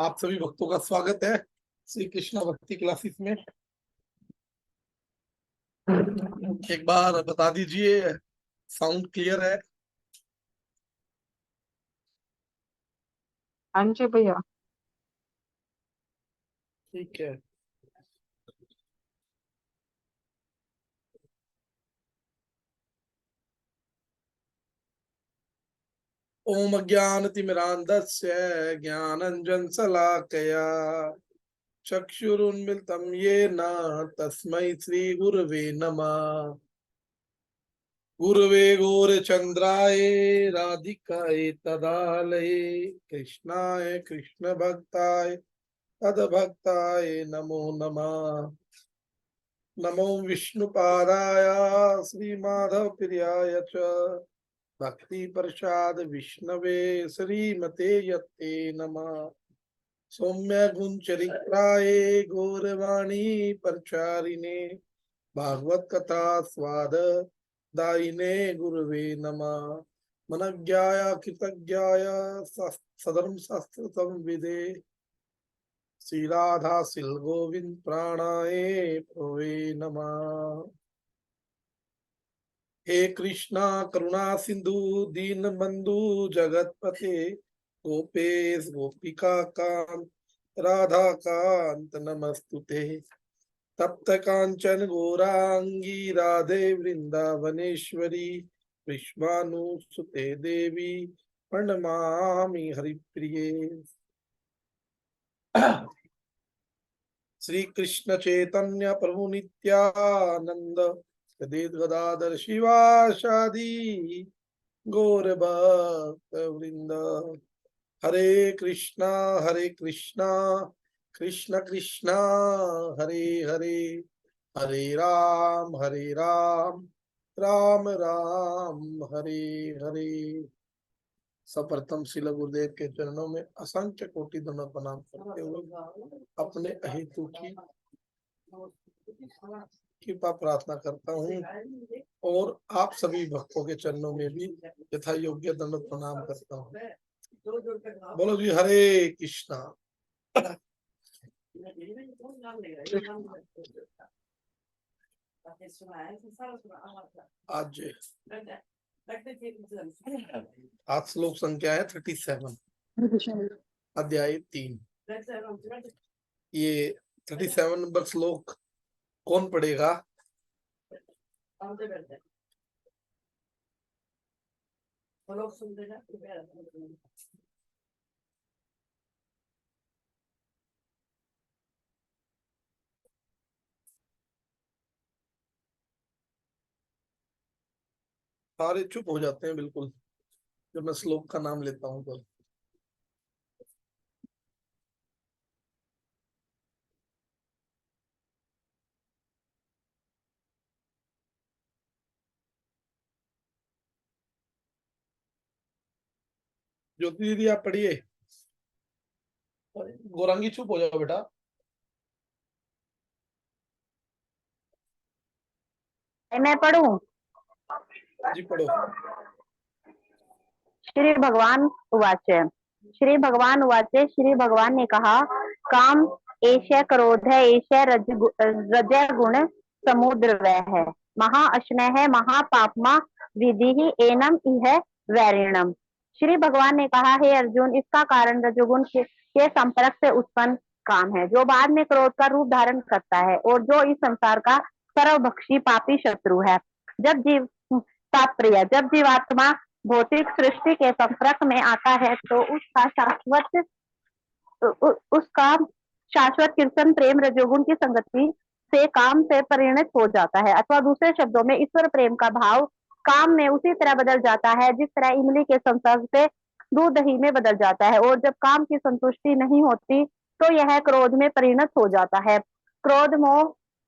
आप सभी भक्तों का स्वागत है श्री कृष्णा भक्ति क्लासेस में। एक बार बता दीजिए, साउंड क्लियर है? हाँ जी भैया। ठीक है। ओम अज्ञानतिमिरान्धस्य ज्ञानाञ्जनशलाकया चक्षुरुन्मिलितं येन तस्मै श्रीगुरवे नमः। गुरवे गौरचन्द्राय राधिकाय तदालये कृष्णाय कृष्णभक्ताय तद्भक्ताय नमो नमः। नमो विष्णुपादाय श्रीमाधव प्रियाय च भक्ति प्रसाद विष्णवे श्रीमते यत्ते नमः। सौम्य गुणचरित्राय गौरवाणी प्रचारिणे भागवत कथा स्वाद दायिने गुरुवे नमः। मनज्ञाय कृतज्ञाय सधर्म शास्त्र संविदे श्री राधा सिल गोविंद प्राणाय प्रभवे नमः। हे कृष्णा करुणा सिंधु दीन बंधु जगतपते गोपेश गोपिका कांत राधा कांत नमस्तुते। तप्त कांचन गौरांगी राधे वृंदावनेश्वरी विश्वानुसुते देवी प्रणमामि हरिप्रिये। श्री कृष्ण चैतन्य प्रभु नित्यानंद सदैव गदाधर शिवासादि गौर भक्त वृंद। हरे कृष्णा कृष्ण कृष्णा हरे हरे, हरे राम राम राम हरे हरे। सप्रथम शिल गुरुदेव के चरणों में असंख्य कोटि दंड प्रणाम करते हुए अपने अहेतु की कृपा प्रार्थना करता हूँ और आप सभी भक्तों के चरणों में भी यथा योग्य दंड प्रणाम करता हूँ। बोलो जी हरे कृष्णा। आज श्लोक संख्या है 37, अध्याय 3। ये 37 नंबर श्लोक कौन पढ़ेगा? सारे चुप हो जाते हैं बिल्कुल जब मैं श्लोक का नाम लेता हूँ तो। ज्योति दीदी आप पढ़िए। गौरांगी चुप हो जाओ बेटा। मैं पढ़ूं? जी पढ़ो। श्री भगवान उवाच। श्री भगवान उवाच। श्री भगवान ने कहा, काम एष क्रोध है, एष रजगुण समुद्र वह है, महा अश्नय है, महापापमा विधि एनम इह वैरिणम। श्री भगवान ने कहा, हे अर्जुन, इसका कारण रजोगुण के संपर्क से उत्पन्न काम है, जो बाद में क्रोध का रूप धारण करता है और जो इस संसार का सर्वभक्षी पापी शत्रु है। जब जीवात्मा भौतिक सृष्टि के संपर्क में आता है तो उसका शाश्वत कीर्तन प्रेम रजोगुण की संगति से काम से परिणत हो जाता है, अथवा दूसरे शब्दों में ईश्वर प्रेम का भाव काम में उसी तरह बदल जाता है जिस तरह इमली के संसर्ग से दूध दही में बदल जाता है। और जब काम की संतुष्टि नहीं होती तो यह क्रोध में परिणत हो जाता है। क्रोध मोह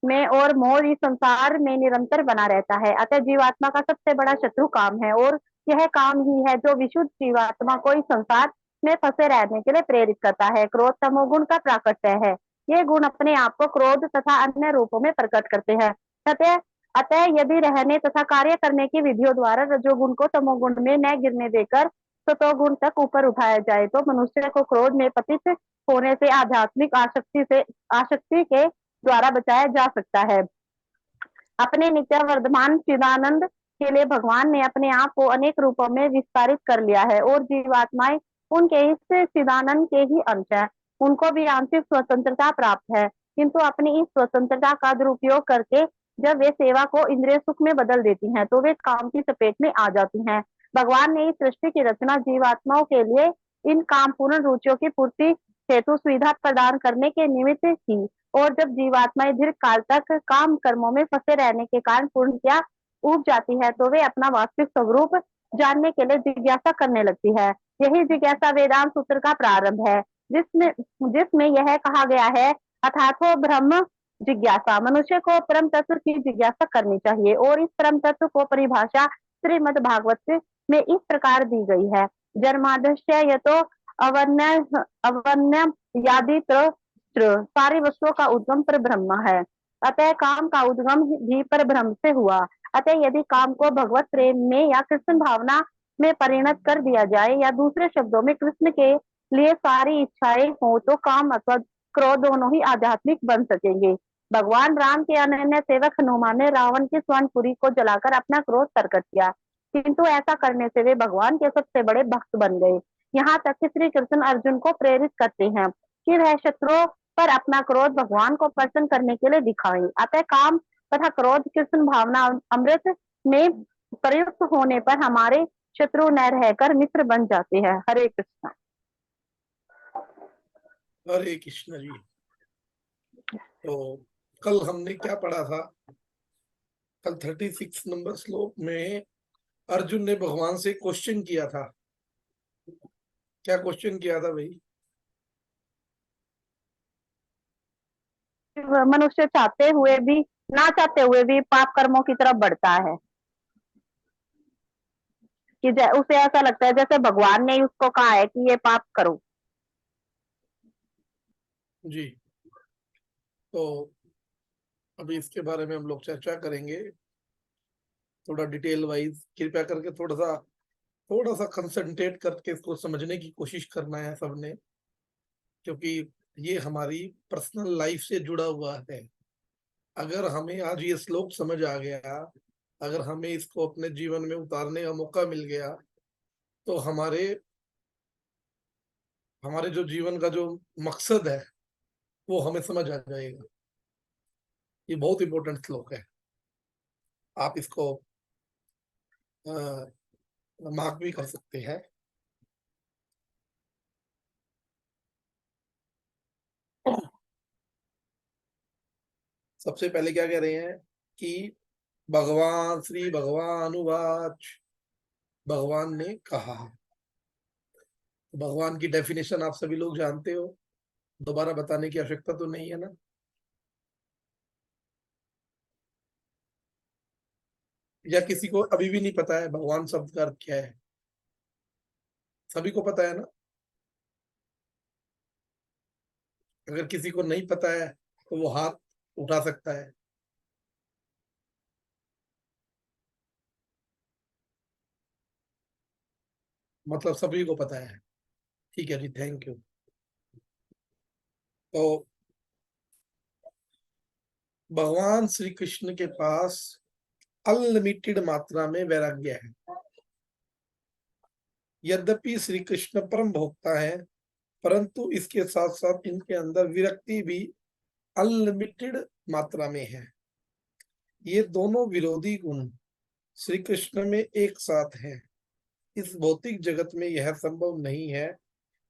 में और मोह इस संसार में निरंतर बना रहता है। अतः जीवात्मा का सबसे बड़ा शत्रु काम है और यह काम ही है जो विशुद्ध जीवात्मा को इस संसार में फंसे रहने के लिए प्रेरित करता है। क्रोध तमोगुण का प्राकट्य है। ये गुण अपने आप को क्रोध तथा अन्य रूपों में प्रकट करते हैं। अतः यदि रहने तथा कार्य करने की विधियों द्वारा रजोगुण को तमोगुण में न गिरने देकर सतोगुण तक ऊपर उठाया जाए तो मनुष्य को क्रोध में पतित होने से आध्यात्मिक आसक्ति के द्वारा बचाया जा सकता है। अपने नित्य वर्धमान चिदानंद के लिए भगवान ने अपने आप को अनेक रूपों में विस्तारित कर लिया है और जीवात्माएं उनके इस चिदानंद के ही अंश है। उनको भी आंशिक स्वतंत्रता प्राप्त है, किंतु अपनी इस स्वतंत्रता का दुरुपयोग करके जब वे सेवा को इंद्रिय सुख में बदल देती हैं, तो वे काम की चपेट में आ जाती हैं। भगवान ने इस सृष्टि की रचना जीवात्माओं के लिए इन काम पूर्ण रुचियों की पूर्ति हेतु सुविधा प्रदान करने के निमित्त की, और जब जीवात्माएं दीर्घ काल तक काम कर्मों में फंसे रहने के कारण पूर्णतया उब जाती है, तो वे अपना वास्तविक स्वरूप जानने के लिए जिज्ञासा करने लगती है। यही जिज्ञासा वेदांत सूत्र का प्रारंभ है, जिसमें जिसमें यह कहा गया है, अथातो ब्रह्म जिज्ञासा। मनुष्य को परम तत्व की जिज्ञासा करनी चाहिए, और इस परम तत्व को परिभाषा श्रीमद् भागवत में इस प्रकार दी गई है, जन्मादस्य यतो अवन्य यादित्र सारी वस्तुओं का उद्गम पर ब्रह्म है। अतः काम का उद्गम भी पर ब्रह्म से हुआ। अतः यदि काम को भगवत प्रेम में या कृष्ण भावना में परिणत कर दिया जाए, या दूसरे शब्दों में कृष्ण के लिए सारी इच्छाएं हो, तो काम अथवा क्रोध दोनों ही आध्यात्मिक बन सकेंगे। भगवान राम के अनन्य सेवक हनुमान ने रावण की स्वर्णपुरी को जलाकर अपना क्रोध प्रकट किया, किंतु ऐसा करने से वे भगवान के सबसे बड़े भक्त बन गए। यहाँ तक कि श्री कृष्ण अर्जुन को प्रेरित करते हैं कि वह शत्रुओं पर अपना क्रोध भगवान को प्रसन्न करने के लिए दिखाएं। अतः काम तथा क्रोध कृष्ण भावना अमृत में प्रयुक्त होने पर हमारे शत्रु न रहकर मित्र बन जाते हैं। हरे कृष्ण। हरे कृष्ण जी। तो कल हमने क्या पढ़ा था? कल 36 नंबर श्लोक में अर्जुन ने भगवान से क्वेश्चन किया था। क्या क्वेश्चन किया था भाई? मनुष्य चाहते हुए भी ना चाहते हुए भी पाप कर्मों की तरफ बढ़ता है, कि उसे ऐसा लगता है जैसे भगवान ने उसको कहा है कि ये पाप करो। जी, तो अभी इसके बारे में हम लोग चर्चा करेंगे थोड़ा डिटेल वाइज। कृपया करके थोड़ा सा कंसंट्रेट करके इसको समझने की कोशिश करना है सबने, क्योंकि ये हमारी पर्सनल लाइफ से जुड़ा हुआ है। अगर हमें आज ये श्लोक समझ आ गया, अगर हमें इसको अपने जीवन में उतारने का मौका मिल गया, तो हमारे जो जीवन का जो मकसद है वो हमें समझ आ जाएगा। ये बहुत इंपॉर्टेंट श्लोक है, आप इसको मार्क भी कर सकते हैं। सबसे पहले क्या कह रहे हैं कि भगवान श्री भगवान उवाच, भगवान ने कहा। भगवान की डेफिनेशन आप सभी लोग जानते हो, दोबारा बताने की आवश्यकता तो नहीं है ना? या किसी को अभी भी नहीं पता है भगवान शब्द का अर्थ क्या है? सभी को पता है ना? अगर किसी को नहीं पता है तो वो हाथ उठा सकता है। मतलब सभी को पता है। ठीक है जी, थैंक यू। तो भगवान श्री कृष्ण के पास अनलिमिटेड मात्रा में वैराग्य है। यद्यपि श्री कृष्ण परम भोक्ता है, परंतु इसके साथ साथ इनके अंदर विरक्ति भी अनलिमिटेड मात्रा में है। ये दोनों विरोधी गुण श्री कृष्ण में एक साथ हैं। इस भौतिक जगत में यह संभव नहीं है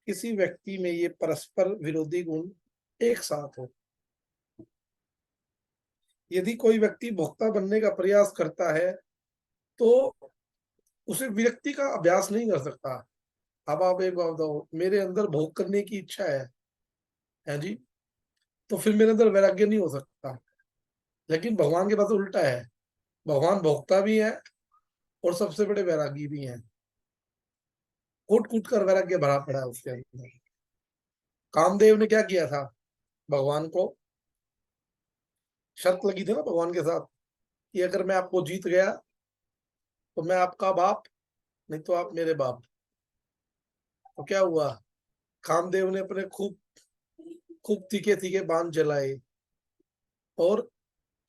किसी व्यक्ति में ये परस्पर विरोधी गुण एक साथ हो। यदि कोई व्यक्ति भोक्ता बनने का प्रयास करता है तो उसे विरक्ति का अभ्यास नहीं कर सकता। अब आप एक बात बताओ, मेरे अंदर भोग करने की इच्छा है जी, तो फिर मेरे अंदर वैराग्य नहीं हो सकता। लेकिन भगवान के पास उल्टा है, भगवान भोक्ता भी है और सबसे बड़े वैरागी भी हैं। कूट कूट कर वैराग्य भरा पड़ा है उसके अंदर। कामदेव ने क्या किया था? भगवान को शर्त लगी थी ना भगवान के साथ कि अगर मैं आपको जीत गया तो मैं आपका बाप, नहीं तो आप मेरे बाप। तो क्या हुआ? कामदेव ने अपने खूब खूब तीखे तीखे बाण जलाए, और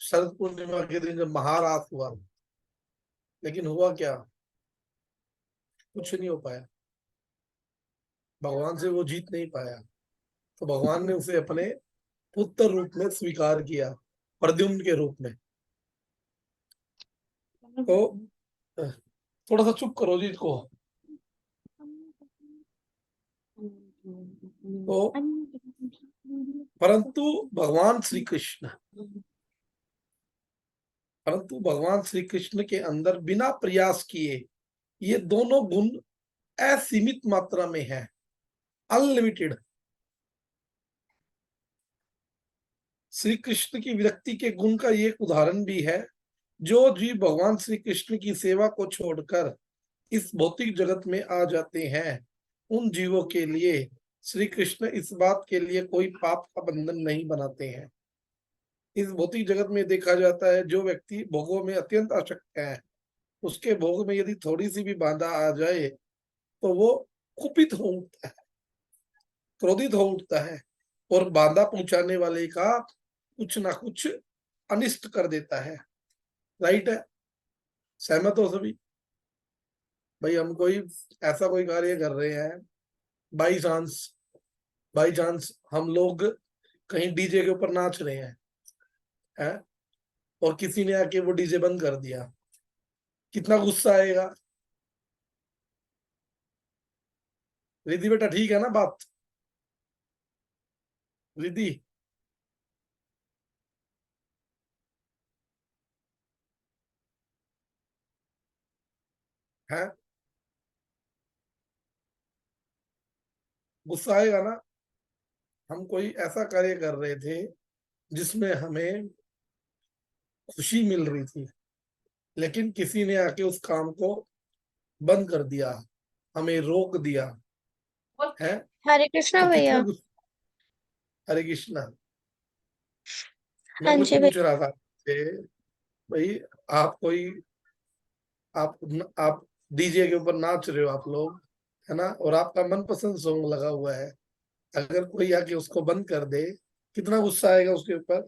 शरद पूर्णिमा के दिन जब महारात हुआ, लेकिन हुआ क्या? कुछ नहीं हो पाया, भगवान से वो जीत नहीं पाया। तो भगवान ने उसे अपने पुत्र रूप में स्वीकार किया, प्रद्युम्न के रूप में। तो थोड़ा सा चुप करो जी इसको। तो परंतु भगवान श्री कृष्ण परंतु भगवान श्री कृष्ण के अंदर बिना प्रयास किए ये दोनों गुण असीमित मात्रा में है, अनलिमिटेड। श्री कृष्ण की विरक्ति के गुण का ये एक उदाहरण भी है। जो जीव भगवान श्री कृष्ण की सेवा को छोड़कर इस भौतिक जगत में आ जाते हैं, उन जीवों के लिए श्री कृष्ण इस बात के लिए कोई पाप का बंधन नहीं बनाते हैं। इस भौतिक जगत में देखा जाता है, जो व्यक्ति भोगों में अत्यंत आसक्त है, उसके भोग में यदि थोड़ी सी भी बाधा आ जाए तो वो कुपित हो उठता है, क्रोधित हो उठता है, और बाधा पहुंचाने वाले का कुछ ना कुछ अनिष्ट कर देता है। राइट है? सहमत हो सभी? भाई हम कोई ऐसा कोई कार्य कर रहे हैं, बाई चांस हम लोग कहीं डीजे के ऊपर नाच रहे हैं, और किसी ने आके वो डीजे बंद कर दिया, कितना गुस्सा आएगा? रिद्धि बेटा ठीक है ना बात? रिद्धि, है गुस्सा आएगा ना? हम कोई ऐसा कार्य कर रहे थे जिसमें हमें खुशी मिल रही थी, लेकिन किसी ने आके उस काम को बंद कर दिया, हमें रोक दिया है। हरे कृष्णा तो कितना भैया। हरे कृष्णा। मैं हाँ कुछ जी पूछ भैया। रहा था आपसे, भाई आप कोई आप डीजे के ऊपर नाच रहे हो आप लोग, है ना, और आपका मनपसंद सॉन्ग लगा हुआ है, अगर कोई आके उसको बंद कर दे, कितना गुस्सा आएगा उसके ऊपर?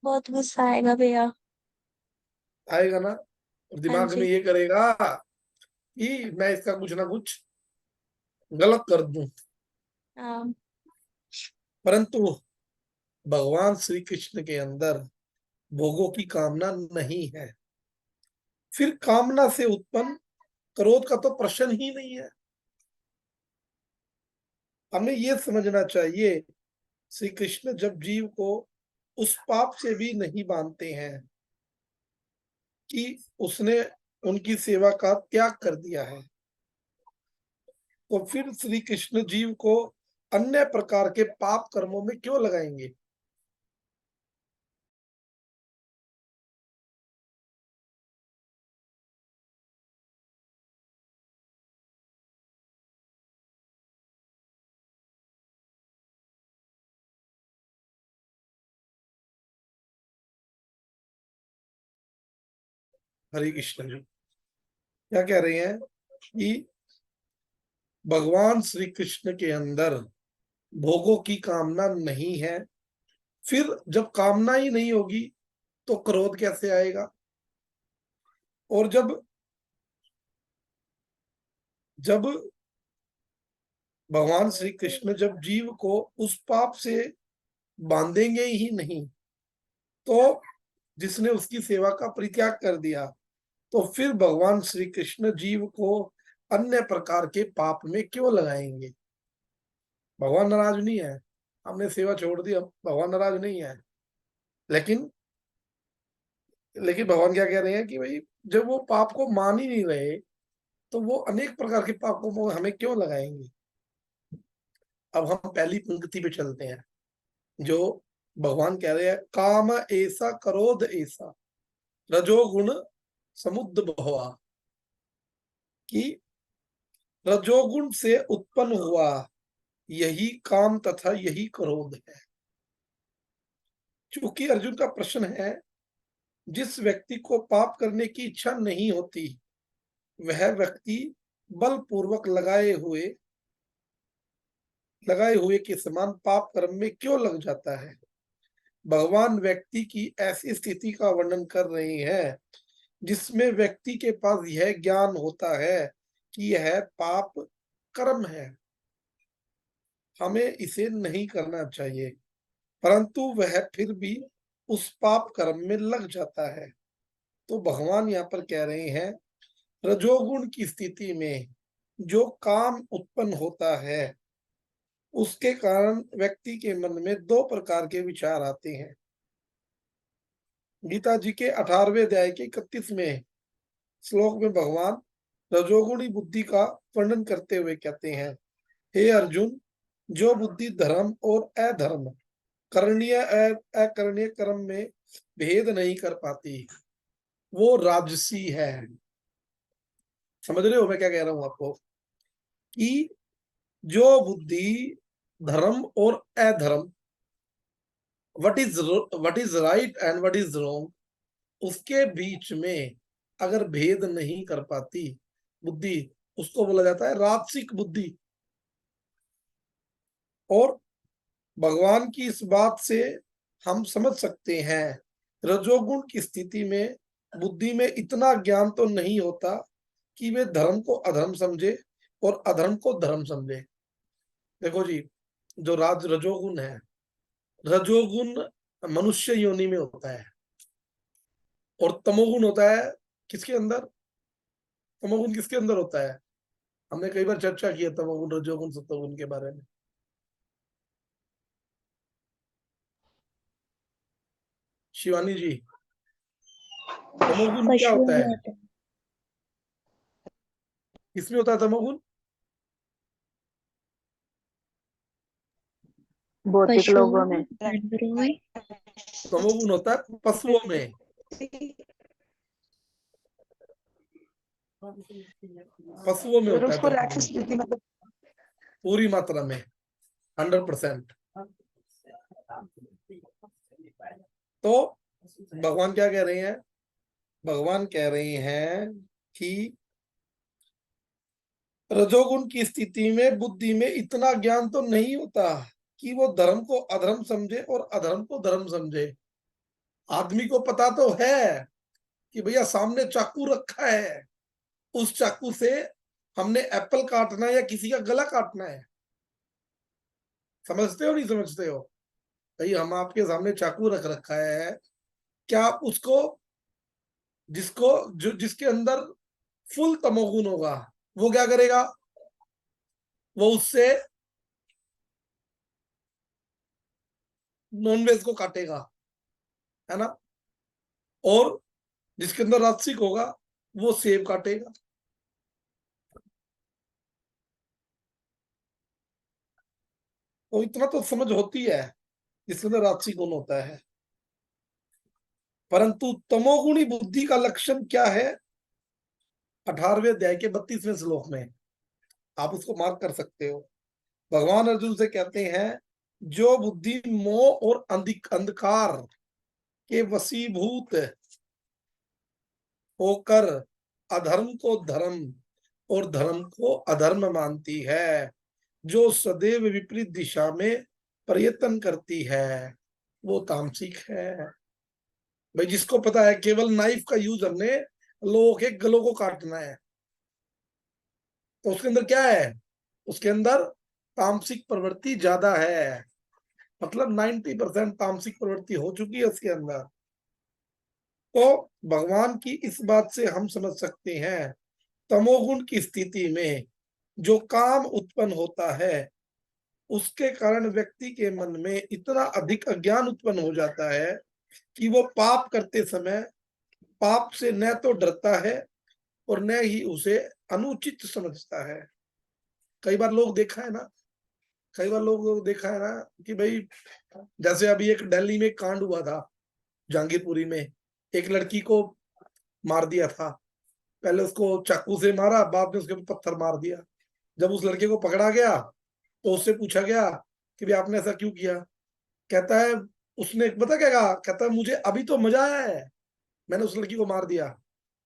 बहुत गुस्सा आएगा भैया। आएगा ना? और हाँ दिमाग में जी। ये करेगा कि मैं इसका कुछ ना कुछ गलत कर दूं। हाँ। परंतु भगवान श्री कृष्ण के अंदर भोगों की कामना नहीं है, फिर कामना से उत्पन्न क्रोध का तो प्रश्न ही नहीं है। हमें ये समझना चाहिए, श्री कृष्ण जब जीव को उस पाप से भी नहीं बांधते हैं कि उसने उनकी सेवा का त्याग कर दिया है, तो फिर श्री कृष्ण जीव को अन्य प्रकार के पाप कर्मों में क्यों लगाएंगे? हरे कृष्ण जी क्या कह रहे हैं कि भगवान श्री कृष्ण के अंदर भोगों की कामना नहीं है, फिर जब कामना ही नहीं होगी तो क्रोध कैसे आएगा? और जब जब भगवान श्री कृष्ण जब जीव को उस पाप से बांधेंगे ही नहीं, तो जिसने उसकी सेवा का परित्याग कर दिया, तो फिर भगवान श्री कृष्ण जीव को अन्य प्रकार के पाप में क्यों लगाएंगे? भगवान नाराज नहीं है, हमने सेवा छोड़ दी, भगवान नाराज नहीं है। लेकिन लेकिन भगवान क्या कह रहे हैं कि भाई जब वो पाप को मान ही नहीं रहे, तो वो अनेक प्रकार के पापों को हमें क्यों लगाएंगे? अब हम पहली पंक्ति पे चलते हैं, जो भगवान कह रहे हैं, काम ऐसा क्रोध ऐसा रजोगुण समुद्भवा, कि रजोगुण से उत्पन्न हुआ यही काम तथा यही क्रोध है। चूंकि अर्जुन का प्रश्न है, जिस व्यक्ति को पाप करने की इच्छा नहीं होती, वह व्यक्ति बलपूर्वक लगाए हुए लगाए हुए के समान पाप कर्म में क्यों लग जाता है। भगवान व्यक्ति की ऐसी स्थिति का वर्णन कर रहे हैं जिसमें व्यक्ति के पास यह ज्ञान होता है कि यह पाप कर्म है, हमें इसे नहीं करना चाहिए, परंतु वह फिर भी उस पाप कर्म में लग जाता है। तो भगवान यहाँ पर कह रहे हैं रजोगुण की स्थिति में जो काम उत्पन्न होता है उसके कारण व्यक्ति के मन में दो प्रकार के विचार आते हैं। गीता जी के 18वें अध्याय के 31वें श्लोक में भगवान रजोगुणी बुद्धि का वर्णन करते हुए कहते हैं, हे अर्जुन, जो बुद्धि धर्म और अधर्म, करणीय अकरणीय कर्म में भेद नहीं कर पाती वो राजसी है। समझ रहे हो मैं क्या कह रहा हूं आपको, कि जो बुद्धि धर्म और अधर्म, what is right and what is wrong, उसके बीच में अगर भेद नहीं कर पाती बुद्धि, उसको बोला जाता है राजसिक बुद्धि। और भगवान की इस बात से हम समझ सकते हैं रजोगुण की स्थिति में बुद्धि में इतना ज्ञान तो नहीं होता कि वे धर्म को अधर्म समझे और अधर्म को धर्म समझे। देखो जी, जो रजोगुण है, रजोगुण मनुष्य योनि में होता है और तमोगुण होता है किसके अंदर, तमोगुण किसके अंदर होता है, हमने कई बार चर्चा की है तमोगुण रजोगुण सत्वगुण के बारे में। शिवानी जी, तमोगुण क्या पशुओं होता में है, होता है। किसमें होता है तमोगुण, भौतिक पशुओं लोगों में, में। जानवरों में। तमोगुण होता है पशुओं में, पशुओं में फिर होता है उसको तमोगुण राक्षस बुद्धि मतलब पूरी मात्रा में 100%। तो भगवान क्या कह रहे हैं, भगवान कह रहे हैं कि रजोगुण की स्थिति में बुद्धि में इतना ज्ञान तो नहीं होता कि वो धर्म को अधर्म समझे और अधर्म को धर्म समझे। आदमी को पता तो है कि भैया सामने चाकू रखा है, उस चाकू से हमने एप्पल काटना है या किसी का गला काटना है। समझते हो नहीं समझते हो, भाई हम आपके सामने चाकू रख रखा है, क्या आप उसको, जिसको जो जिसके अंदर फुल तमोगुण होगा वो क्या करेगा, वो उससे नॉनवेज को काटेगा, है ना। और जिसके अंदर राजसिक होगा वो सेब काटेगा। तो इतना तो समझ होती है जिसके अंदर राजसिक गुण होता है। परंतु तमोगुणी बुद्धि का लक्षण क्या है, 18वें अध्याय के 32वें श्लोक में आप उसको मार्क कर सकते हो। भगवान अर्जुन से कहते हैं जो बुद्धि मोह और अंधकार के वशीभूत होकर अधर्म को धर्म और धर्म को अधर्म मानती है, जो सदैव विपरीत दिशा में प्रयत्न करती है, वो तामसिक है। भाई जिसको पता है केवल नाइफ का यूज हमने लोगों के गलों को काटना है, तो उसके अंदर क्या है, उसके अंदर तामसिक प्रवृत्ति ज्यादा है, मतलब 90% तामसिक प्रवृत्ति हो चुकी है उसके अंदर। तो भगवान की इस बात से हम समझ सकते हैं तमोगुण की स्थिति में जो काम उत्पन्न होता है उसके कारण व्यक्ति के मन में इतना अधिक अज्ञान उत्पन्न हो जाता है कि वो पाप करते समय पाप से न तो डरता है और न ही उसे अनुचित समझता है। कई बार लोग देखा है ना, कई बार लोग देखा है ना कि भाई जैसे अभी एक दिल्ली में कांड हुआ था, जहांगीरपुरी में एक लड़की को मार दिया था, पहले उसको चाकू से मारा, बाद में उसके पत्थर मार दिया। जब उस लड़के को पकड़ा गया तो उससे पूछा गया कि भाई आपने ऐसा क्यों किया, कहता है, उसने पता क्या कहा, कहता है मुझे अभी तो मजा आया है, मैंने उस लड़की को मार दिया,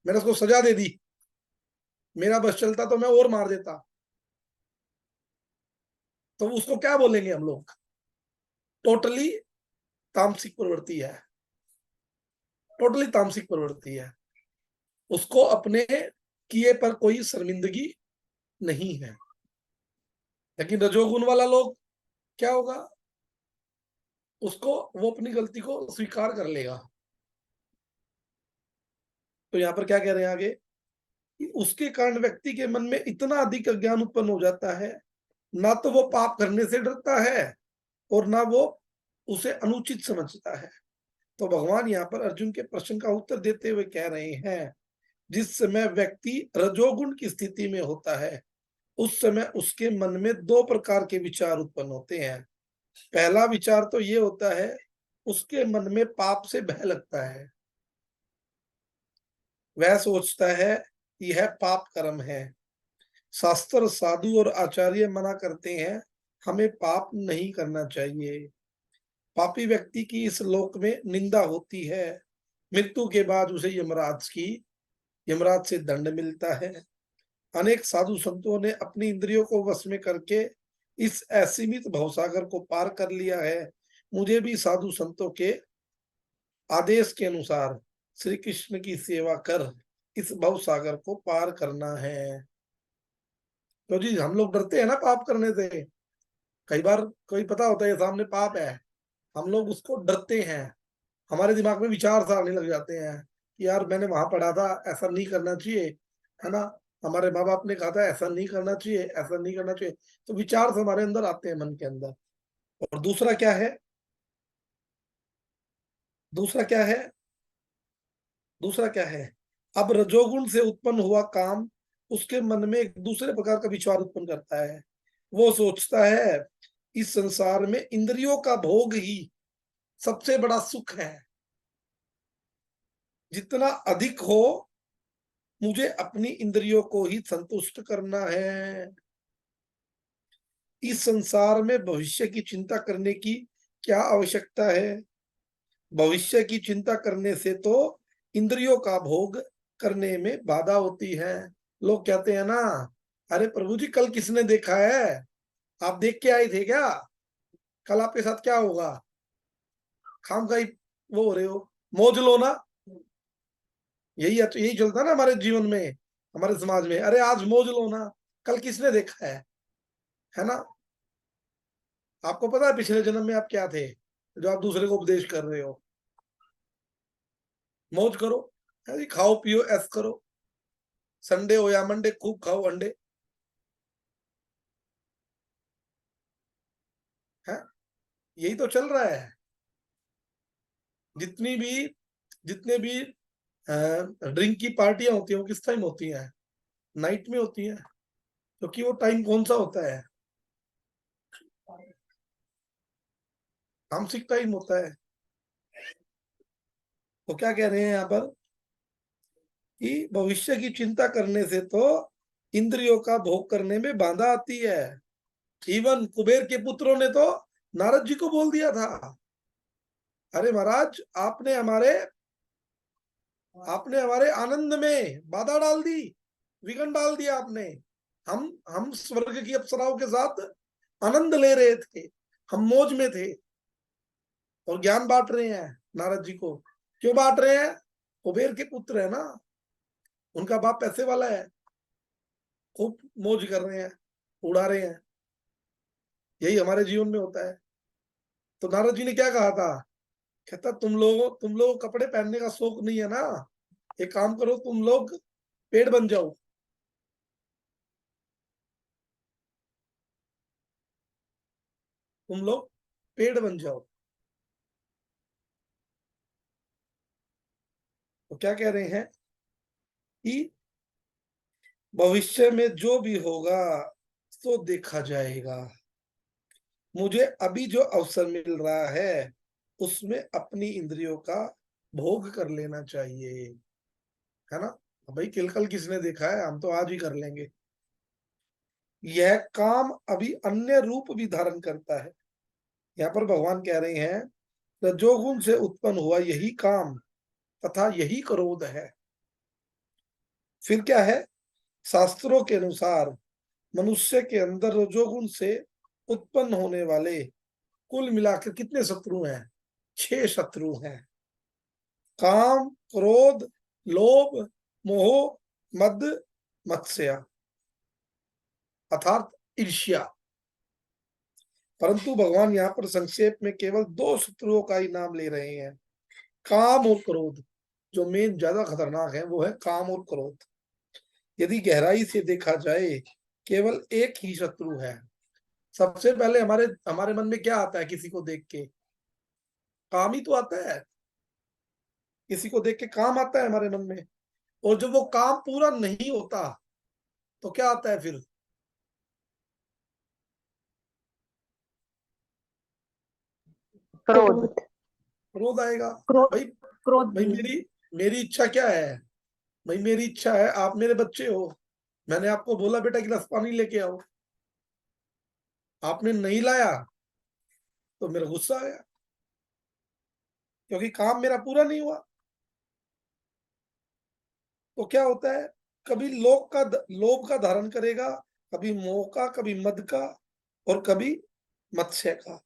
मैंने उसको सजा दे दी, मेरा बस चलता तो मैं और मार देता। तो उसको क्या बोलेंगे हम लोग? टोटली तामसिक प्रवृत्ति है, टोटली तामसिक प्रवृत्ति है। उसको अपने किए पर कोई शर्मिंदगी नहीं है। लेकिन रजोगुण वाला लोग क्या होगा? उसको वो अपनी गलती को स्वीकार कर लेगा। तो यहाँ पर क्या कह रहे हैं आगे कि उसके कारण व्यक्ति के मन में इतना अधिक अज्ञान उत्पन्न हो जाता है, ना तो वो पाप करने से डरता है और ना वो उसे अनुचित समझता है। तो भगवान यहाँ पर अर्जुन के प्रश्न का उत्तर देते हुए कह रहे हैं, जिस समय व्यक्ति रजोगुण की स्थिति में होता है उस समय उसके मन में दो प्रकार के विचार उत्पन्न होते हैं। पहला विचार तो ये होता है, उसके मन में पाप से भय लगता है। वह सोचता है कि यह पाप कर्म है। शास्त्र, साधु और आचार्य मना करते हैं हमें पाप नहीं करना चाहिए। पापी व्यक्ति की इस लोक में निंदा होती है। मृत्यु के बाद उसे यमराज से दंड मिलता है। अनेक साधु संतों ने अपनी इंद्रियों को वश में करके इस असीमित भवसागर को पार कर लिया है। मुझे भी साधु संतों के आदेश के अनुसार श्री कृष्ण की सेवा कर इस भवसागर को पार करना है। तो जी हम लोग डरते हैं ना पाप करने से। कई बार कोई पता होता है सामने पाप है, हम लोग उसको डरते हैं। हमारे दिमाग में विचार सा आने लग जाते हैं कि यार मैंने वहां पढ़ा था, ऐसा नहीं करना चाहिए, है ना। हमारे माँ बाप ने कहा था ऐसा नहीं करना चाहिए, ऐसा नहीं करना चाहिए। तो विचार हमारे अंदर आते हैं मन के अंदर। और दूसरा क्या है? दूसरा क्या है? दूसरा क्या है? अब रजोगुण से उत्पन्न हुआ काम उसके मन में एक दूसरे प्रकार का विचार उत्पन्न करता है। वो सोचता है इस संसार में इंद्रियों का भोग ही सबसे बड़ा सुख है। जितना अधिक हो मुझे अपनी इंद्रियों को ही संतुष्ट करना है। इस संसार में भविष्य की चिंता करने की क्या आवश्यकता है? भविष्य की चिंता करने से तो इंद्रियों का भोग करने में बाधा होती है। लोग कहते हैं ना, अरे प्रभु जी कल किसने देखा है? आप देख के आए थे क्या? कल आपके साथ क्या होगा? खाम खाई वो हो रहे हो, मौज लो ना। यही है, तो यही चलता है ना हमारे जीवन में, हमारे समाज में। अरे आज मौज लो ना, कल किसने देखा है ना। आपको पता है पिछले जन्म में आप क्या थे जो आप दूसरे को उपदेश कर रहे हो? मौज करो, है जी, खाओ पियो ऐस करो। संडे हो या मंडे खूब खाओ अंडे, है। यही तो चल रहा है। जितनी भी जितने भी ड्रिंक की पार्टियां होती हैं वो किस टाइम होती हैं? नाइट में होती हैं। क्योंकि वो टाइम कौन सा होता है? तामसिक टाइम होता है। तो क्या कह रहे हैं यहाँ पर कि भविष्य की चिंता करने से तो इंद्रियों का भोग करने में बाधा आती है। इवन कुबेर के पुत्रों ने तो नारद जी को बोल दिया था, अरे महाराज आपने हमारे आनंद में बाधा डाल दी, विघन डाल दिया आपने। हम स्वर्ग की अप्सराओं के साथ आनंद ले रहे थे, हम मौज में थे और ज्ञान बांट रहे हैं नारद जी को। क्यों बांट रहे हैं? कुबेर के पुत्र है ना, उनका बाप पैसे वाला है, खूब मौज कर रहे हैं, उड़ा रहे हैं। यही हमारे जीवन में होता है। तो नारद जी ने क्या कहा था? कहता तुम लोग कपड़े पहनने का शौक नहीं है ना, एक काम करो, तुम लोग पेड़ बन जाओ। तुम लोग पेड़ बन जाओ। तो क्या कह रहे हैं कि भविष्य में जो भी होगा तो देखा जाएगा। मुझे अभी जो अवसर मिल रहा है उसमें अपनी इंद्रियों का भोग कर लेना चाहिए, है ना। भाई कल किसने देखा है, हम तो आज ही कर लेंगे। यह काम अभी अन्य रूप भी धारण करता है। यहाँ पर भगवान कह रहे हैं रजोगुण से उत्पन्न हुआ यही काम तथा यही क्रोध है। फिर क्या है? शास्त्रों के अनुसार मनुष्य के अंदर रजोगुण से उत्पन्न होने वाले कुल मिलाकर कितने शत्रु हैं? 6 शत्रु हैं। काम, क्रोध, लोभ, मोह, मद, मत्सर्य अर्थात ईर्ष्या। परंतु भगवान यहाँ पर संक्षेप में केवल 2 शत्रुओं का ही नाम ले रहे हैं, काम और क्रोध। जो मेन ज्यादा खतरनाक है वो है काम और क्रोध। यदि गहराई से देखा जाए केवल एक ही शत्रु है। सबसे पहले हमारे मन में क्या आता है? किसी को देख के काम ही तो आता है। किसी को देख के काम आता है हमारे मन में, और जब वो काम पूरा नहीं होता तो क्या आता है फिर? क्रोध। क्रोध आएगा। क्रोध। भाई क्रोध भाई भी। मेरी इच्छा क्या है? भाई मेरी इच्छा है, आप मेरे बच्चे हो, मैंने आपको बोला बेटा गिलास पानी लेके आओ, आपने नहीं लाया तो मेरा गुस्सा आया, क्योंकि काम मेरा पूरा नहीं हुआ। तो क्या होता है, कभी लोभ का धारण करेगा, कभी मोह का, कभी मद का, और कभी मत्स्य का।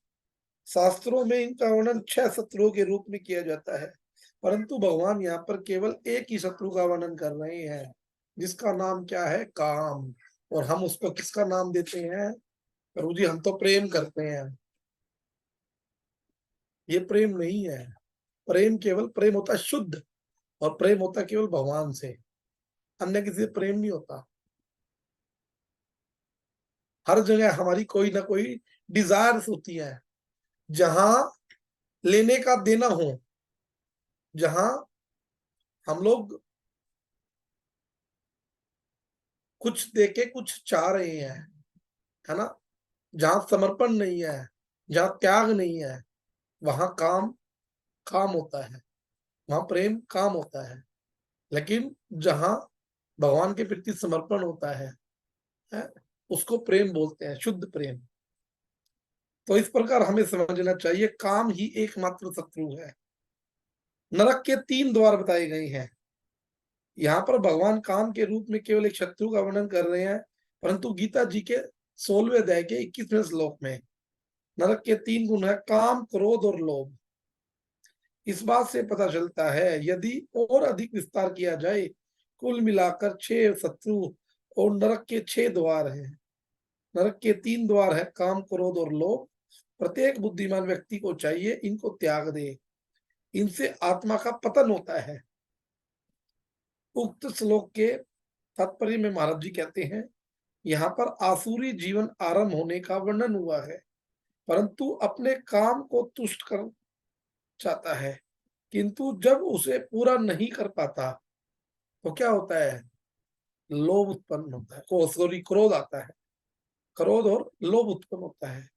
शास्त्रों में इनका वर्णन 6 शत्रुओं के रूप में किया जाता है, परंतु भगवान यहाँ पर केवल एक ही शत्रु का वर्णन कर रहे हैं, जिसका नाम क्या है? काम। और हम उसको किसका नाम देते हैं? प्रभु जी, हम तो प्रेम करते हैं। ये प्रेम नहीं है। प्रेम होता है शुद्ध, और प्रेम होता है केवल भगवान से, अन्य किसी से प्रेम नहीं होता। हर जगह हमारी कोई ना कोई डिजायर्स होती है, जहां लेने का देना हो, जहां हम लोग कुछ देके कुछ चाह रहे हैं, है ना, जहां समर्पण नहीं है, जहां त्याग नहीं है, वहां काम होता है, वहां प्रेम काम होता है। लेकिन जहां भगवान के प्रति समर्पण होता है, उसको प्रेम बोलते हैं, शुद्ध प्रेम। तो इस प्रकार हमें समझना चाहिए, काम ही एकमात्र शत्रु है। नरक के 3 द्वार बताए गए हैं। यहाँ पर भगवान काम के रूप में केवल एक शत्रु का वर्णन कर रहे हैं, परंतु गीता जी के 16वें अध्याय के 21वें श्लोक में नरक के 3 गुण है, काम, क्रोध और लोभ। इस बात से पता चलता है, यदि और अधिक विस्तार किया जाए, कुल मिलाकर 6 शत्रु और नरक के 6 द्वार हैं। नरक के 3 द्वार है, काम, क्रोध और लोभ। प्रत्येक बुद्धिमान व्यक्ति को चाहिए इनको त्याग दे, इनसे आत्मा का पतन होता है। उक्त श्लोक के तात्पर्य में महाराज जी कहते हैं, यहाँ पर आसुरी जीवन आरंभ होने का वर्णन हुआ है, परंतु अपने काम को तुष्ट कर चाहता है, किंतु जब उसे पूरा नहीं कर पाता तो क्या होता है? लोभ उत्पन्न होता है, सॉरी, क्रोध आता है। क्रोध और लोभ उत्पन्न होता है।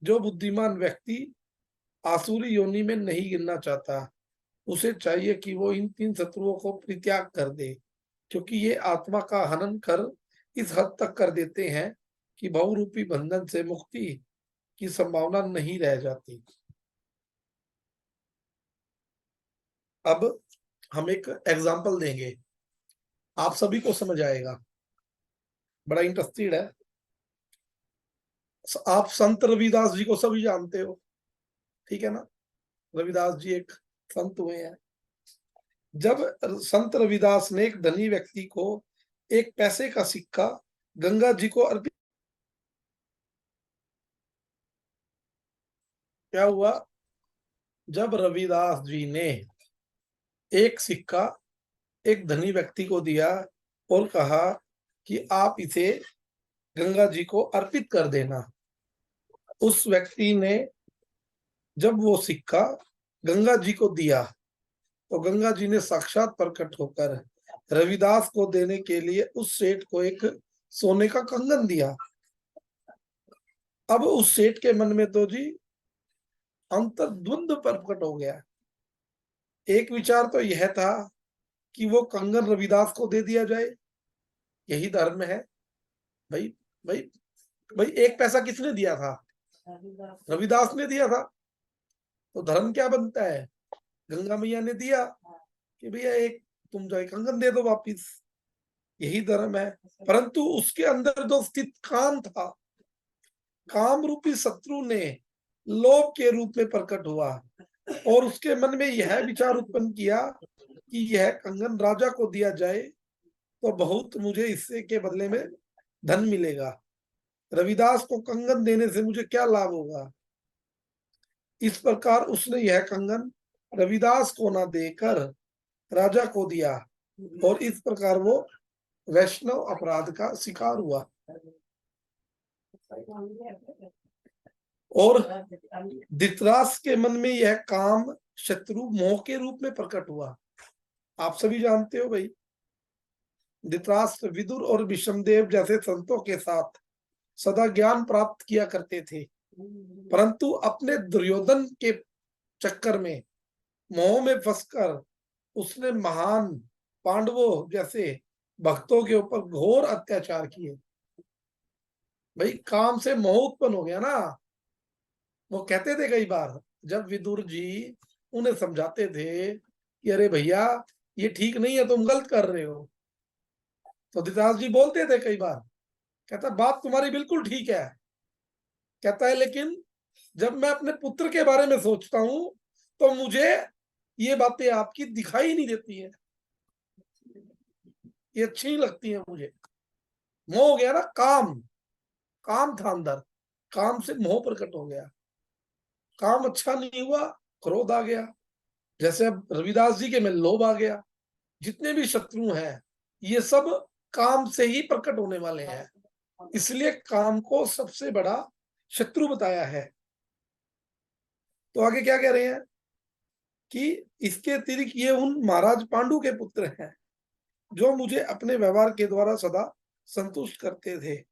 जो बुद्धिमान व्यक्ति आसुरी योनि में नहीं गिरना चाहता, उसे चाहिए कि वो इन 3 शत्रुओं को परित्याग कर दे, क्योंकि ये आत्मा का हनन कर इस हद तक कर देते हैं कि बहुरूपी बंधन से मुक्ति की संभावना नहीं रह जाती। अब हम एक एग्जाम्पल देंगे, आप सभी को समझ आएगा, बड़ा इंटरेस्टेड है। आप संत रविदास जी को सभी जानते हो, ठीक है ना? रविदास जी एक संत हुए हैं। जब संत रविदास ने एक धनी व्यक्ति को एक पैसे का सिक्का गंगा जी को अर्पित, क्या हुआ? जब रविदास जी ने एक सिक्का एक धनी व्यक्ति को दिया और कहा कि आप इसे गंगा जी को अर्पित कर देना, उस व्यक्ति ने जब वो सिक्का गंगा जी को दिया तो गंगा जी ने साक्षात प्रकट होकर रविदास को देने के लिए उस सेठ को एक सोने का कंगन दिया। अब उस सेठ के मन में तो जी अंतर्द्वंद प्रकट हो गया। एक विचार तो यह था कि वो कंगन रविदास को दे दिया जाए, यही धर्म है। भाई भाई भाई, एक पैसा किसने दिया था? रविदास ने दिया था। तो धर्म क्या बनता है? गंगा मैया ने दिया कि भैया एक तुम जो कंगन दे दो वापिस, यही धर्म है। परंतु उसके अंदर जो स्थित काम था, काम रूपी शत्रु ने लोभ के रूप में प्रकट हुआ और उसके मन में यह विचार उत्पन्न किया कि यह कंगन राजा को दिया जाए तो बहुत मुझे इससे के बदले में धन मिलेगा। रविदास को कंगन देने से मुझे क्या लाभ होगा। इस प्रकार उसने यह कंगन रविदास को न देकर राजा को दिया और इस प्रकार वो वैष्णव अपराध का शिकार हुआ। और धृतराष्ट्र के मन में यह काम शत्रु मोह के रूप में प्रकट हुआ। आप सभी जानते हो भाई, धृतराष्ट्र विदुर और विषमदेव जैसे संतों के साथ सदा ज्ञान प्राप्त किया करते थे, परंतु अपने दुर्योधन के चक्कर में मोह में फंसकर उसने महान पांडवों जैसे भक्तों के ऊपर घोर अत्याचार किए। भाई काम से मोह उत्पन्न हो गया ना। वो कहते थे कई बार जब विदुर जी उन्हें समझाते थे कि अरे भैया ये ठीक नहीं है, तुम गलत कर रहे हो, तो धृतराष्ट्र जी बोलते थे कई बार, कहता बात तुम्हारी बिल्कुल ठीक है, कहता है लेकिन जब मैं अपने पुत्र के बारे में सोचता हूं तो मुझे ये बातें आपकी दिखाई नहीं देती है, ये अच्छी नहीं लगती है मुझे। मोह हो गया ना, काम था अंदर, काम से मोह प्रकट हो गया, काम अच्छा नहीं हुआ, क्रोध आ गया। जैसे अब रविदास जी के में लोभ आ गया। जितने भी शत्रु हैं ये सब काम से ही प्रकट होने वाले हैं, इसलिए काम को सबसे बड़ा शत्रु बताया है। तो आगे क्या कह रहे हैं कि इसके अतिरिक्त ये उन महाराज पांडु के पुत्र हैं जो मुझे अपने व्यवहार के द्वारा सदा संतुष्ट करते थे।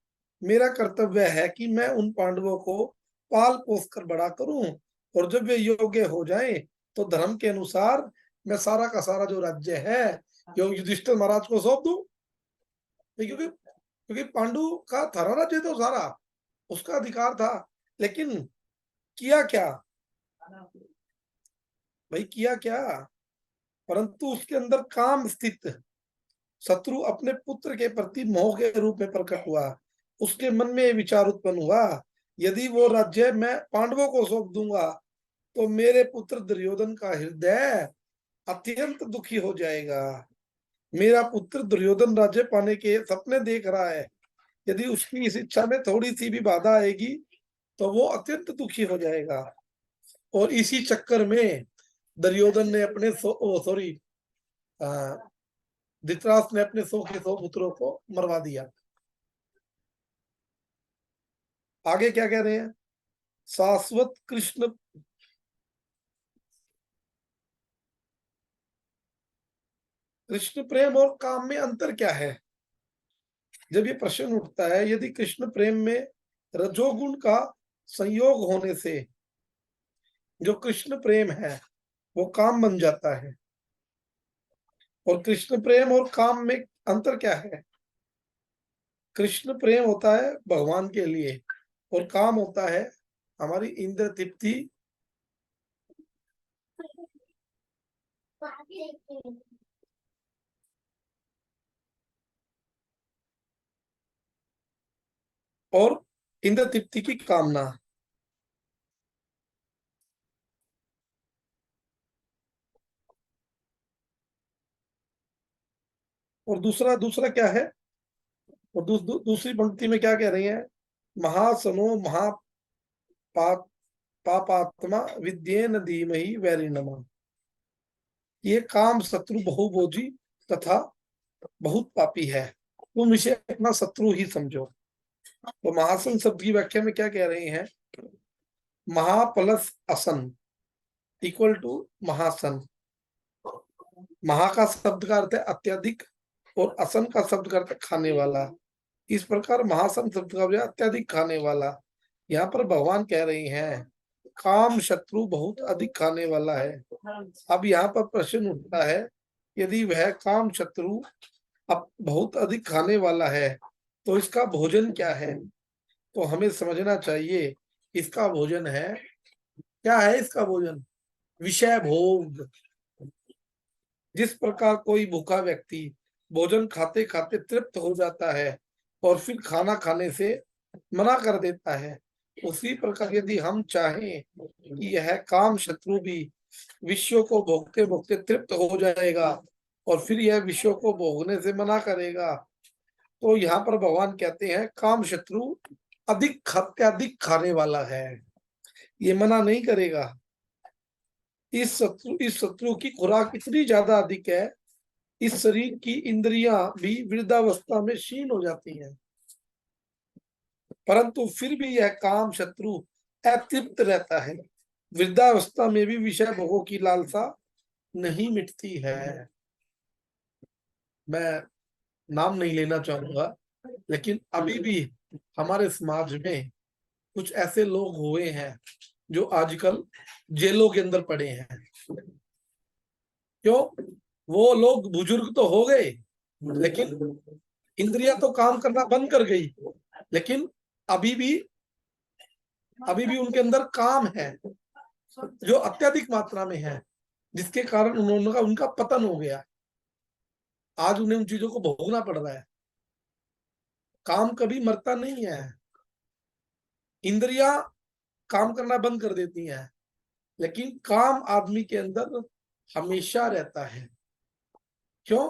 मेरा कर्तव्य है कि मैं उन पांडवों को पाल पोस कर बड़ा करूं और जब वे योग्य हो जाएं तो धर्म के अनुसार मैं सारा का सारा जो राज्य है युधिष्ठिर महाराज को सौंप दूं। क्योंकि क्योंकि पांडु का था राज्य तो सारा उसका अधिकार था, लेकिन किया क्या भाई, किया क्या, परंतु उसके अंदर काम स्थित शत्रु अपने पुत्र के प्रति मोह के रूप में प्रकट हुआ। उसके मन में विचार उत्पन्न हुआ यदि वो राज्य मैं पांडवों को सौंप दूंगा तो मेरे पुत्र दुर्योधन का हृदय अत्यंत दुखी हो जाएगा। मेरा पुत्र दुर्योधन राज्य पाने के सपने देख रहा है, यदि उसकी इस इच्छा में थोड़ी सी भी बाधा आएगी तो वो अत्यंत दुखी हो जाएगा। और इसी चक्कर में दुर्योधन ने अपने धृतराष्ट्र ने अपने 100 के 100 पुत्रों को मरवा दिया। आगे क्या कह रहे हैं, शाश्वत कृष्ण प्रेम और काम में अंतर क्या है। जब ये प्रश्न उठता है, यदि कृष्ण प्रेम में रजोगुण का संयोग होने से जो कृष्ण प्रेम है वो काम बन जाता है, और कृष्ण प्रेम और काम में अंतर क्या है। कृष्ण प्रेम होता है भगवान के लिए और काम होता है हमारी इंद्र तृप्ति और इंद्र तृप्ति की कामना। और दूसरा दूसरा क्या है, और दूसरी पंक्ति में क्या कह रही है, महासनो पापात्मा विद्येन धीमहि वैरिणमा। ये काम शत्रु बहुभोजी तथा बहुत पापी है, तुम इसे अपना शत्रु ही समझो। तो महासन शब्द की व्याख्या में क्या कह रहे हैं, महा प्लस असन इक्वल टू महासन। महा का शब्द का अर्थ है अत्यधिक और असन का शब्द का अर्थ है खाने वाला। इस प्रकार महासन शब्द का अर्थ अत्यधिक खाने वाला। यहाँ पर भगवान कह रहे हैं काम शत्रु बहुत अधिक खाने वाला है। अब यहाँ पर प्रश्न उठता है, यदि वह काम शत्रु अब बहुत अधिक खाने वाला है तो इसका भोजन क्या है। तो हमें समझना चाहिए इसका भोजन है, क्या है इसका भोजन, विषय भोग। जिस प्रकार कोई भूखा व्यक्ति भोजन खाते खाते तृप्त हो जाता है और फिर खाना खाने से मना कर देता है, उसी प्रकार यदि हम चाहें कि यह काम शत्रु भी विषयों को भोगते भोगते तृप्त हो जाएगा और फिर यह विषयों को भोगने से मना करेगा, तो यहाँ पर भगवान कहते हैं काम शत्रु अत्यधिक खाने वाला है, ये मना नहीं करेगा। इस शत्रु की खुराक इतनी ज्यादा अधिक है, इस शरीर की इंद्रियां भी वृद्धावस्था में क्षीण हो जाती हैं, परंतु फिर भी यह काम शत्रु अतृप्त रहता है। वृद्धावस्था में भी विषय भोगों की लालसा नहीं मिटती है। मैं नाम नहीं लेना चाहूंगा, लेकिन अभी भी हमारे समाज में कुछ ऐसे लोग हुए हैं जो आजकल जेलों के अंदर पड़े हैं। क्यों? वो लोग बुजुर्ग तो हो गए, लेकिन इंद्रियां तो काम करना बंद कर गई, लेकिन अभी भी उनके अंदर काम है जो अत्यधिक मात्रा में है, जिसके कारण उनका पतन हो गया। आज उन्हें उन चीजों को भोगना पड़ रहा है। काम कभी मरता नहीं है। इंद्रियां काम करना बंद कर देती हैं, लेकिन काम आदमी के अंदर हमेशा रहता है। क्यों?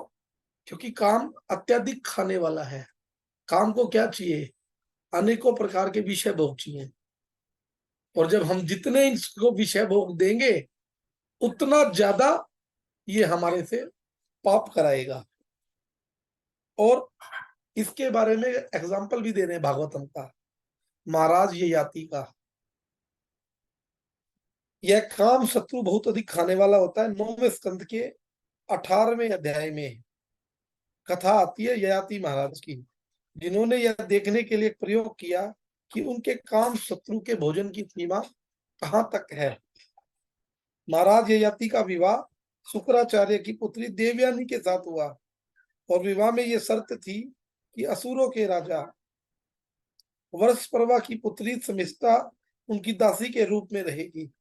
क्योंकि काम अत्यधिक खाने वाला है। काम को क्या चाहिए? अनेकों प्रकार के विषय भोग चाहिए, और जब हम जितने इसको विषय भोग देंगे उतना ज्यादा ये हमारे से पाप कराएगा। और इसके बारे में एग्जाम्पल भी दे रहे हैं भागवतम का, महाराज ययाति का। यह काम शत्रु बहुत अधिक खाने वाला होता है। 9वें स्कंद के 18वें अध्याय में कथा आती है ययाति महाराज की, जिन्होंने यह देखने के लिए प्रयोग किया कि उनके काम शत्रु के भोजन की सीमा कहाँ तक है। महाराज ययाति का विवाह शुक्राचार्य की पुत्री देवयानी के साथ हुआ, और विवाह में यह शर्त थी कि असुरों के राजा वर्षपर्वा की पुत्री समिष्टा उनकी दासी के रूप में रहेगी।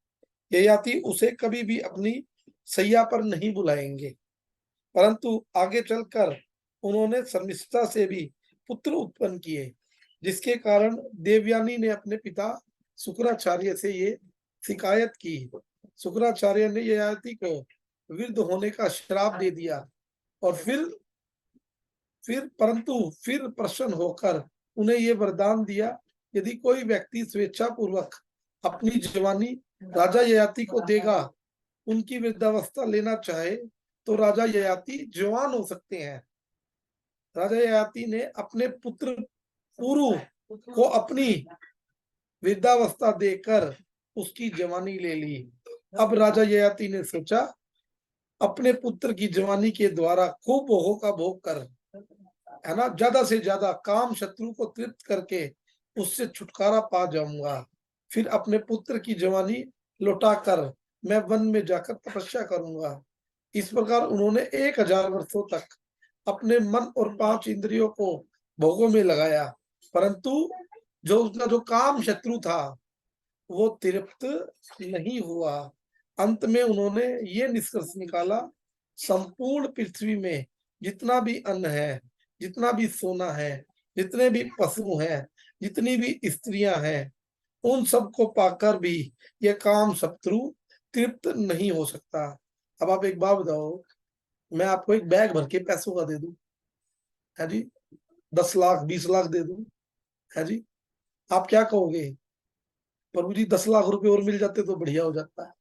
ययाति उसे कभी भी अपनी सैया पर नहीं बुलाएंगे, परंतु आगे चलकर उन्होंने शर्मिष्ठा से भी पुत्र उत्पन्न किए, जिसके कारण देवयानी ने अपने पिता शुक्राचार्य से ये शिकायत की। शुक्राचार्य ने ययाति को वृद्ध होने का श्राप दे दिया, और फिर प्रसन्न होकर उन्हें ये वरदान दिया, यदि कोई व्यक्ति स्वेच्छा पूर्वक अपनी जवानी राजा ययाति को देगा, उनकी वृद्धावस्था लेना चाहे तो राजा ययाति जवान हो सकते हैं। राजा ययाति ने अपने पुत्र पुरु को अपनी वृद्धावस्था देकर उसकी जवानी ले ली। अब राजा ययाति ने सोचा, अपने पुत्र की जवानी के द्वारा खूब भोगों का भोग कर, है ना, ज्यादा से ज्यादा काम शत्रु को तृप्त करके उससे छुटकारा पा जाऊंगा। फिर अपने पुत्र की जवानी लौटाकर मैं वन में जाकर तपस्या करूंगा। इस प्रकार उन्होंने 1000 वर्षों तक अपने मन और 5 इंद्रियों को भोगों में लगाया, परंतु जो काम शत्रु था वो तृप्त नहीं हुआ। अंत में उन्होंने ये निष्कर्ष निकाला, संपूर्ण पृथ्वी में जितना भी अन्न है, जितना भी सोना है, जितने भी पशु हैं, जितनी भी स्त्रियां हैं, उन सबको पाकर भी यह काम शत्रु तृप्त नहीं हो सकता। अब आप एक बात बताओ, मैं आपको एक बैग भर के पैसों का दे दूं, है जी, 10 लाख 20 लाख दे दूं, है जी, आप क्या कहोगे? प्रभु जी 10 लाख रुपए और मिल जाते तो बढ़िया हो जाता है,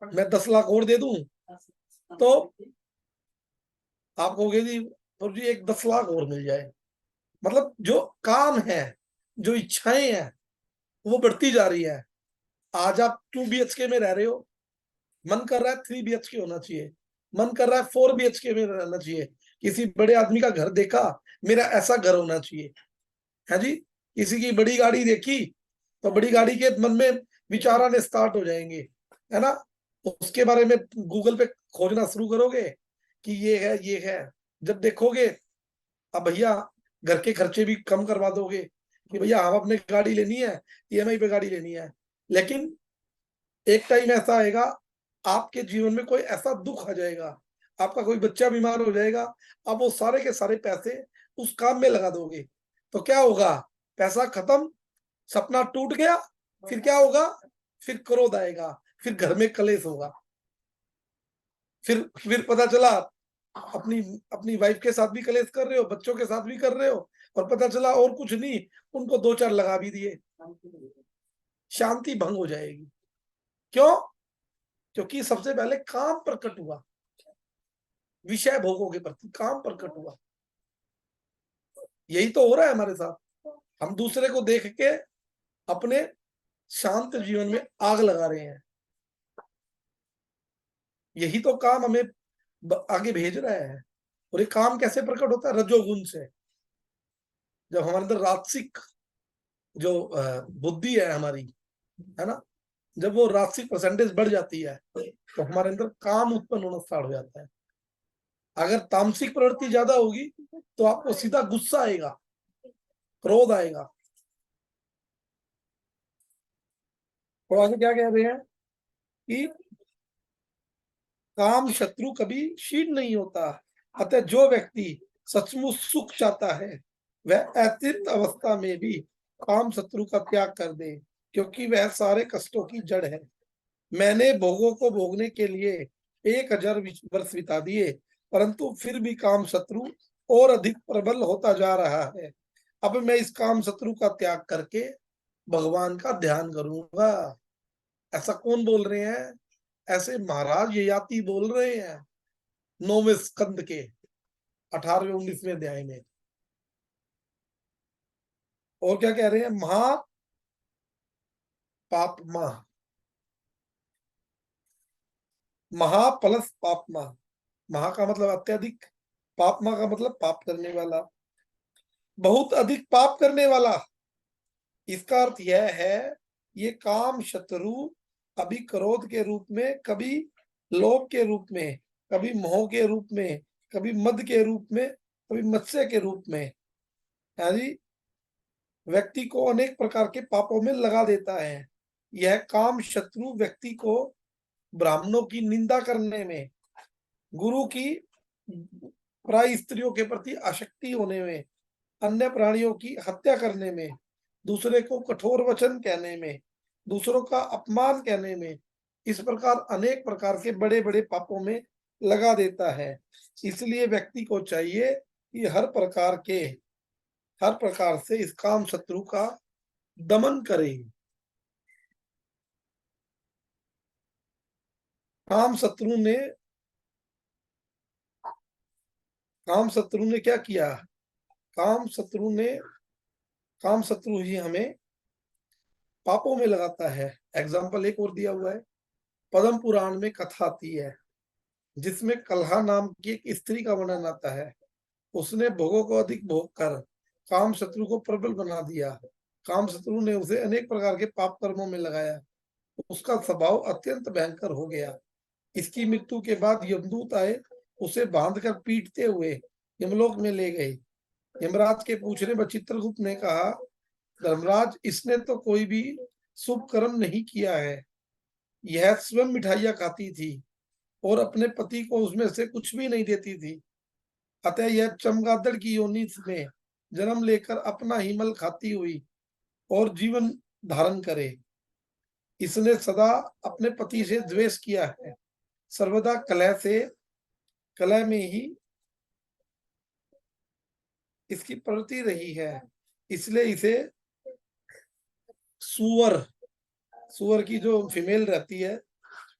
मैं 10 लाख और दे दूं, तो आप कहोगे जी प्रभु जी एक 10 लाख और मिल जाए। मतलब जो काम है, जो इच्छाएं हैं, वो बढ़ती जा रही है। आज आप 2 BHK में रह रहे हो, मन कर रहा है 3 BHK होना चाहिए, मन कर रहा है 4 BHK में रहना चाहिए। किसी बड़े आदमी का घर देखा, मेरा ऐसा घर होना चाहिए, है जी। किसी की बड़ी गाड़ी देखी तो बड़ी गाड़ी के मन में विचार आने स्टार्ट हो जाएंगे, है ना। उसके बारे में गूगल पे खोजना शुरू करोगे कि ये है ये है। जब देखोगे, अब भैया घर के खर्चे भी कम करवा दोगे कि भैया हम अपने गाड़ी लेनी है, EMI पे गाड़ी लेनी है। लेकिन एक टाइम ऐसा आएगा, आपके जीवन में कोई ऐसा दुख आ जाएगा, आपका कोई बच्चा बीमार हो जाएगा, अब वो सारे के सारे पैसे उस काम में लगा दोगे, तो क्या होगा? पैसा खत्म, सपना टूट गया, फिर क्या होगा, फिर क्रोध आएगा, फिर घर में कलेश होगा, फिर पता चला अपनी अपनी वाइफ के साथ भी कलेश कर रहे हो, बच्चों के साथ भी कर रहे हो, और पता चला और कुछ नहीं, उनको 2-4 लगा भी दिए, शांति भंग हो जाएगी। क्यों? क्योंकि सबसे पहले काम प्रकट हुआ, विषय भोगों के प्रति काम प्रकट हुआ। यही तो हो रहा है हमारे साथ, हम दूसरे को देख के अपने शांत जीवन में आग लगा रहे हैं। यही तो काम हमें आगे भेज रहा है। और ये काम कैसे प्रकट होता है? रजोगुण से। जब हमारे अंदर राजसिक जो बुद्धि है हमारी, है ना, जब वो राजसिक परसेंटेज बढ़ जाती है तो हमारे अंदर काम उत्पन्न होना स्टार्ट हो जाता है। अगर तामसिक प्रवृत्ति ज्यादा होगी तो आपको सीधा गुस्सा आएगा, क्रोध आएगा। तो आगे क्या कह रहे हैं कि काम शत्रु कभी क्षीण नहीं होता, अतः जो व्यक्ति सचमुच सुख चाहता है वह अतिरिक्त अवस्था में भी काम शत्रु का त्याग कर दे, क्योंकि वह सारे कष्टों की जड़ है। मैंने भोगों को भोगने के लिए 1000 वर्ष बिता दिए, परंतु फिर भी काम शत्रु और अधिक प्रबल होता जा रहा है। अब मैं इस काम शत्रु का त्याग करके भगवान का ध्यान करूंगा। ऐसा कौन बोल रहे हैं? ऐसे महाराज ययाति बोल रहे हैं 9वें स्कंद के 18वें 19वें अध्याय में। और क्या कह रहे हैं? महा पापमा, महा प्लस पापमा। महा का मतलब अत्यधिक, पापमा का मतलब पाप करने वाला, बहुत अधिक पाप करने वाला। इसका अर्थ यह है, ये काम शत्रु अभी क्रोध के रूप में, कभी लोभ के रूप में, कभी मोह के रूप में, कभी मद के रूप में, कभी मत्स्य के रूप में, यानी व्यक्ति को अनेक प्रकार के पापों में लगा देता है। यह काम शत्रु व्यक्ति को ब्राह्मणों की निंदा करने में, गुरु की प्राय स्त्रियों के प्रति आसक्ति होने में, अन्य प्राणियों की हत्या करने में, दूसरे को कठोर वचन कहने में, दूसरों का अपमान कहने में, इस प्रकार अनेक प्रकार के बड़े बड़े पापों में लगा देता है। इसलिए व्यक्ति को चाहिए कि हर प्रकार से इस काम शत्रु का दमन करे। काम शत्रु ने क्या किया? काम शत्रु ही हमें पापों में लगाता है। एग्जाम्पल एक और दिया हुआ है, पद्म पुराण में कथा आती है जिसमें कलहा नाम की एक स्त्री का वर्णन आता है। उसने भोगों को अधिक भोग कर काम शत्रु को प्रबल बना दिया। काम शत्रु ने उसे अनेक प्रकार के पाप कर्मों में लगाया। उसका स्वभाव अत्यंत भयंकर हो गया। इसकी मृत्यु के बाद यमदूत आए, उसे बांधकर पीटते हुए यमलोक में ले गए। यमराज के पूछने पर चित्रगुप्त ने कहा, धर्मराज, इसने तो कोई भी शुभ कर्म नहीं किया है। यह स्वयं मिठाइयां खाती थी और अपने पति को उसमें से कुछ भी नहीं देती थी। अतः यह चमगादड़ की योनि में जन्म लेकर अपना ही मल खाती हुई और जीवन धारण करे। इसने सदा अपने पति से द्वेष किया है, सर्वदा कलह में ही इसकी प्रवृत्ति रही है। इसलिए इसे सुअर की जो फीमेल रहती है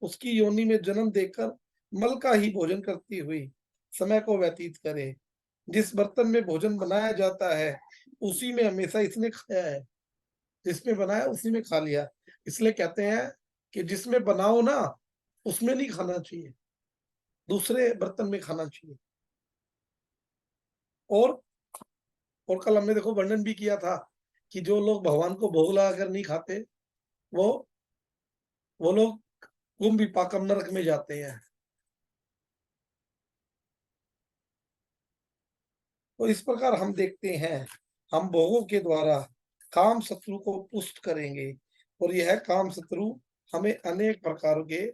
उसकी योनि में जन्म देकर मल का ही भोजन करती हुई समय को व्यतीत करे। जिस बर्तन में भोजन बनाया जाता है उसी में हमेशा इसने खाया है, जिसमें बनाया उसी में खा लिया। इसलिए कहते हैं कि जिसमें बनाओ ना उसमें नहीं खाना चाहिए, दूसरे बर्तन में खाना चाहिए। और कल हमने देखो वर्णन भी किया था कि जो लोग भगवान को भोग लगाकर नहीं खाते वो लोग कुंभ विपाकम नरक में जाते हैं। तो इस प्रकार हम देखते हैं, हम भोगों के द्वारा काम शत्रु को पुष्ट करेंगे और यह काम शत्रु हमें अनेक प्रकार के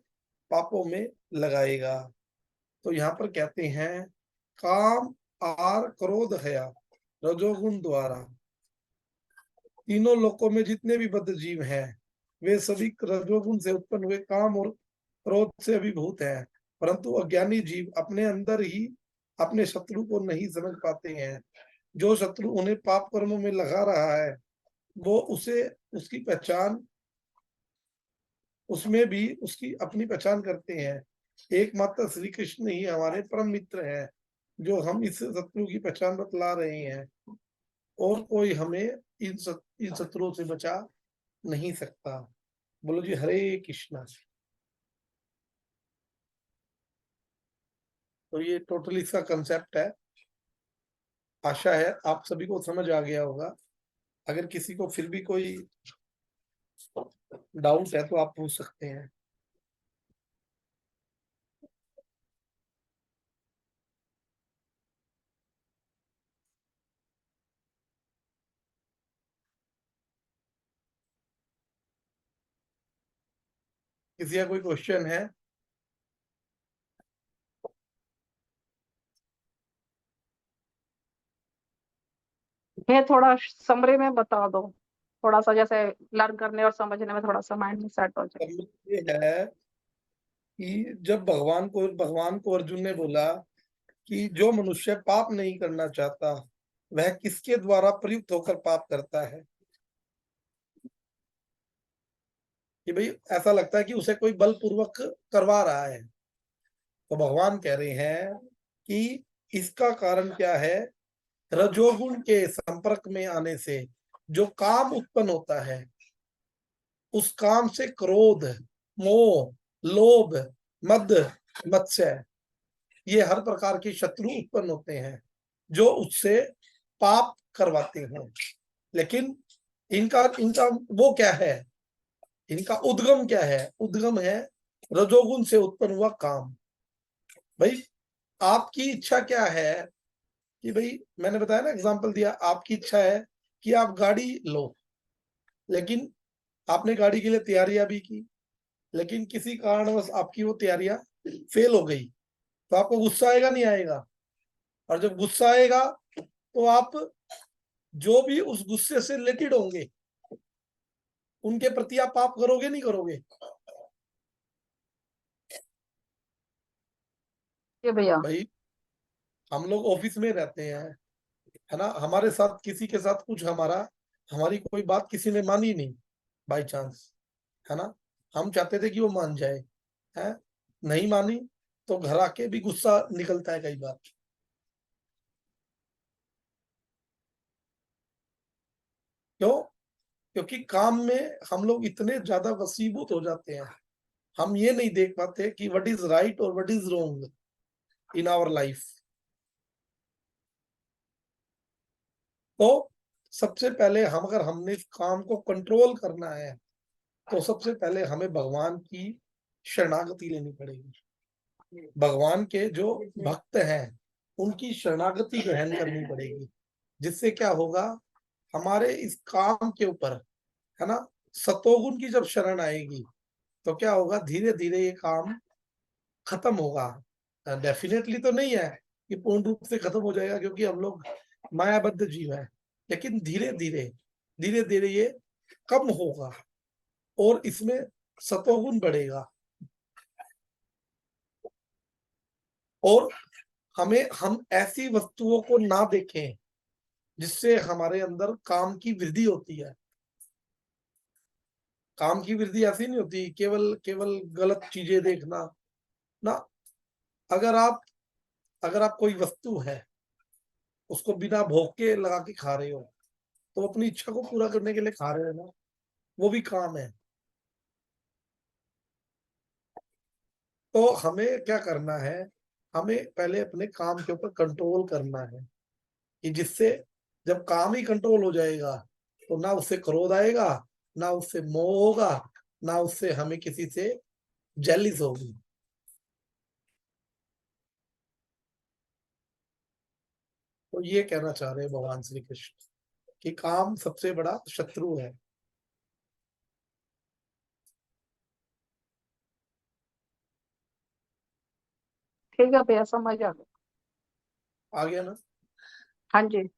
पापों में लगाएगा। तो यहाँ पर कहते हैं, काम आर क्रोध हया रजोगुण द्वारा तीनों लोकों में जितने भी बद्ध जीव हैं वे सभी रजोगुण से उत्पन्न हुए काम और क्रोध से अभिभूत हैं, परंतु अज्ञानी जीव अपने अंदर ही अपने शत्रु को नहीं समझ पाते हैं। जो शत्रु उन्हें पाप कर्मों में लगा रहा है, वो उसे उसकी पहचान उसमें भी उसकी अपनी पहचान करते हैं। एकमात्र श्री कृष्ण ही हमारे परम मित्र हैं, जो हम इस शत्रु की पहचान बतला रहे हैं, और कोई हमें इन शत्रुओं से बचा नहीं सकता। बोलो जी हरे कृष्णा। तो ये टोटली इसका कंसेप्ट है। आशा है आप सभी को समझ आ गया होगा। अगर किसी को फिर भी कोई डाउट है तो आप पूछ सकते हैं। किसी का कोई क्वेश्चन है? ये थोड़ा समरी में बता दो, थोड़ा सा जैसे लर्न करने और समझने में थोड़ा सा माइंड में सेट हो जाए। ये है कि जब भगवान को अर्जुन ने बोला कि जो मनुष्य पाप नहीं करना चाहता वह किसके द्वारा प्रयुक्त होकर पाप करता है, कि भाई ऐसा लगता है कि उसे कोई बलपूर्वक करवा रहा है। तो भगवान कह रहे हैं कि इसका कारण क्या है, रजोगुण के संपर्क में आने से जो काम उत्पन्न होता है, उस काम से क्रोध, मोह, लोभ, मद, मत्सय, ये हर प्रकार के शत्रु उत्पन्न होते हैं जो उससे पाप करवाते हैं। लेकिन इनका इनका वो क्या है, इनका उद्गम क्या है? उद्गम है रजोगुण से उत्पन्न हुआ काम। भाई आपकी इच्छा क्या है कि भाई, मैंने बताया ना, एग्जांपल दिया, आपकी इच्छा है कि आप गाड़ी लो, लेकिन आपने गाड़ी के लिए तैयारियां भी की, लेकिन किसी कारणवश आपकी वो तैयारियां फेल हो गई, तो आपको गुस्सा आएगा नहीं आएगा? और जब गुस्सा आएगा तो आप जो भी उस गुस्से से रिलेटेड होंगे उनके प्रति आप पाप करोगे नहीं करोगे? ये भैया भाई हम लोग ऑफिस में रहते हैं, है ना, हमारे साथ किसी के साथ कुछ हमारी कोई बात किसी ने मानी नहीं बाई चांस, है ना, हम चाहते थे कि वो मान जाए, है, नहीं मानी, तो घर आके भी गुस्सा निकलता है कई बार। क्यों? क्योंकि काम में हम लोग इतने ज्यादा वसीभूत हो जाते हैं, हम ये नहीं देख पाते कि व्हाट इज राइट और what is wrong in our life. तो सबसे पहले अगर हमने इस काम को कंट्रोल करना है, तो सबसे पहले हमें भगवान की शरणागति लेनी पड़ेगी। भगवान के जो भक्त हैं उनकी शरणागति ग्रहण करनी पड़ेगी, जिससे क्या होगा, हमारे इस काम के ऊपर, है ना, सतोगुण की जब शरण आएगी तो क्या होगा, धीरे धीरे ये काम खत्म होगा। डेफिनेटली तो नहीं है कि पूर्ण रूप से खत्म हो जाएगा, क्योंकि हम लोग मायाबद्ध जीव है, लेकिन धीरे धीरे ये कम होगा और इसमें सतोगुण बढ़ेगा। और हम ऐसी वस्तुओं को ना देखें जिससे हमारे अंदर काम की वृद्धि होती है। काम की वृद्धि ऐसी नहीं होती केवल केवल गलत चीजें देखना ना। अगर आप कोई वस्तु है उसको बिना भोग के लगा के खा रहे हो, तो अपनी इच्छा को पूरा करने के लिए खा रहे हो ना, वो भी काम है। तो हमें क्या करना है, हमें पहले अपने काम के ऊपर कंट्रोल करना है, कि जिससे जब काम ही कंट्रोल हो जाएगा तो ना उससे क्रोध आएगा, ना उससे मोह होगा, ना उससे हमें किसी से जेलिस होगी। तो ये कहना चाह रहे हैं भगवान श्री कृष्ण कि काम सबसे बड़ा शत्रु है। ठीक है भैया, समझ आ गया। आ गया ना? हाँ जी।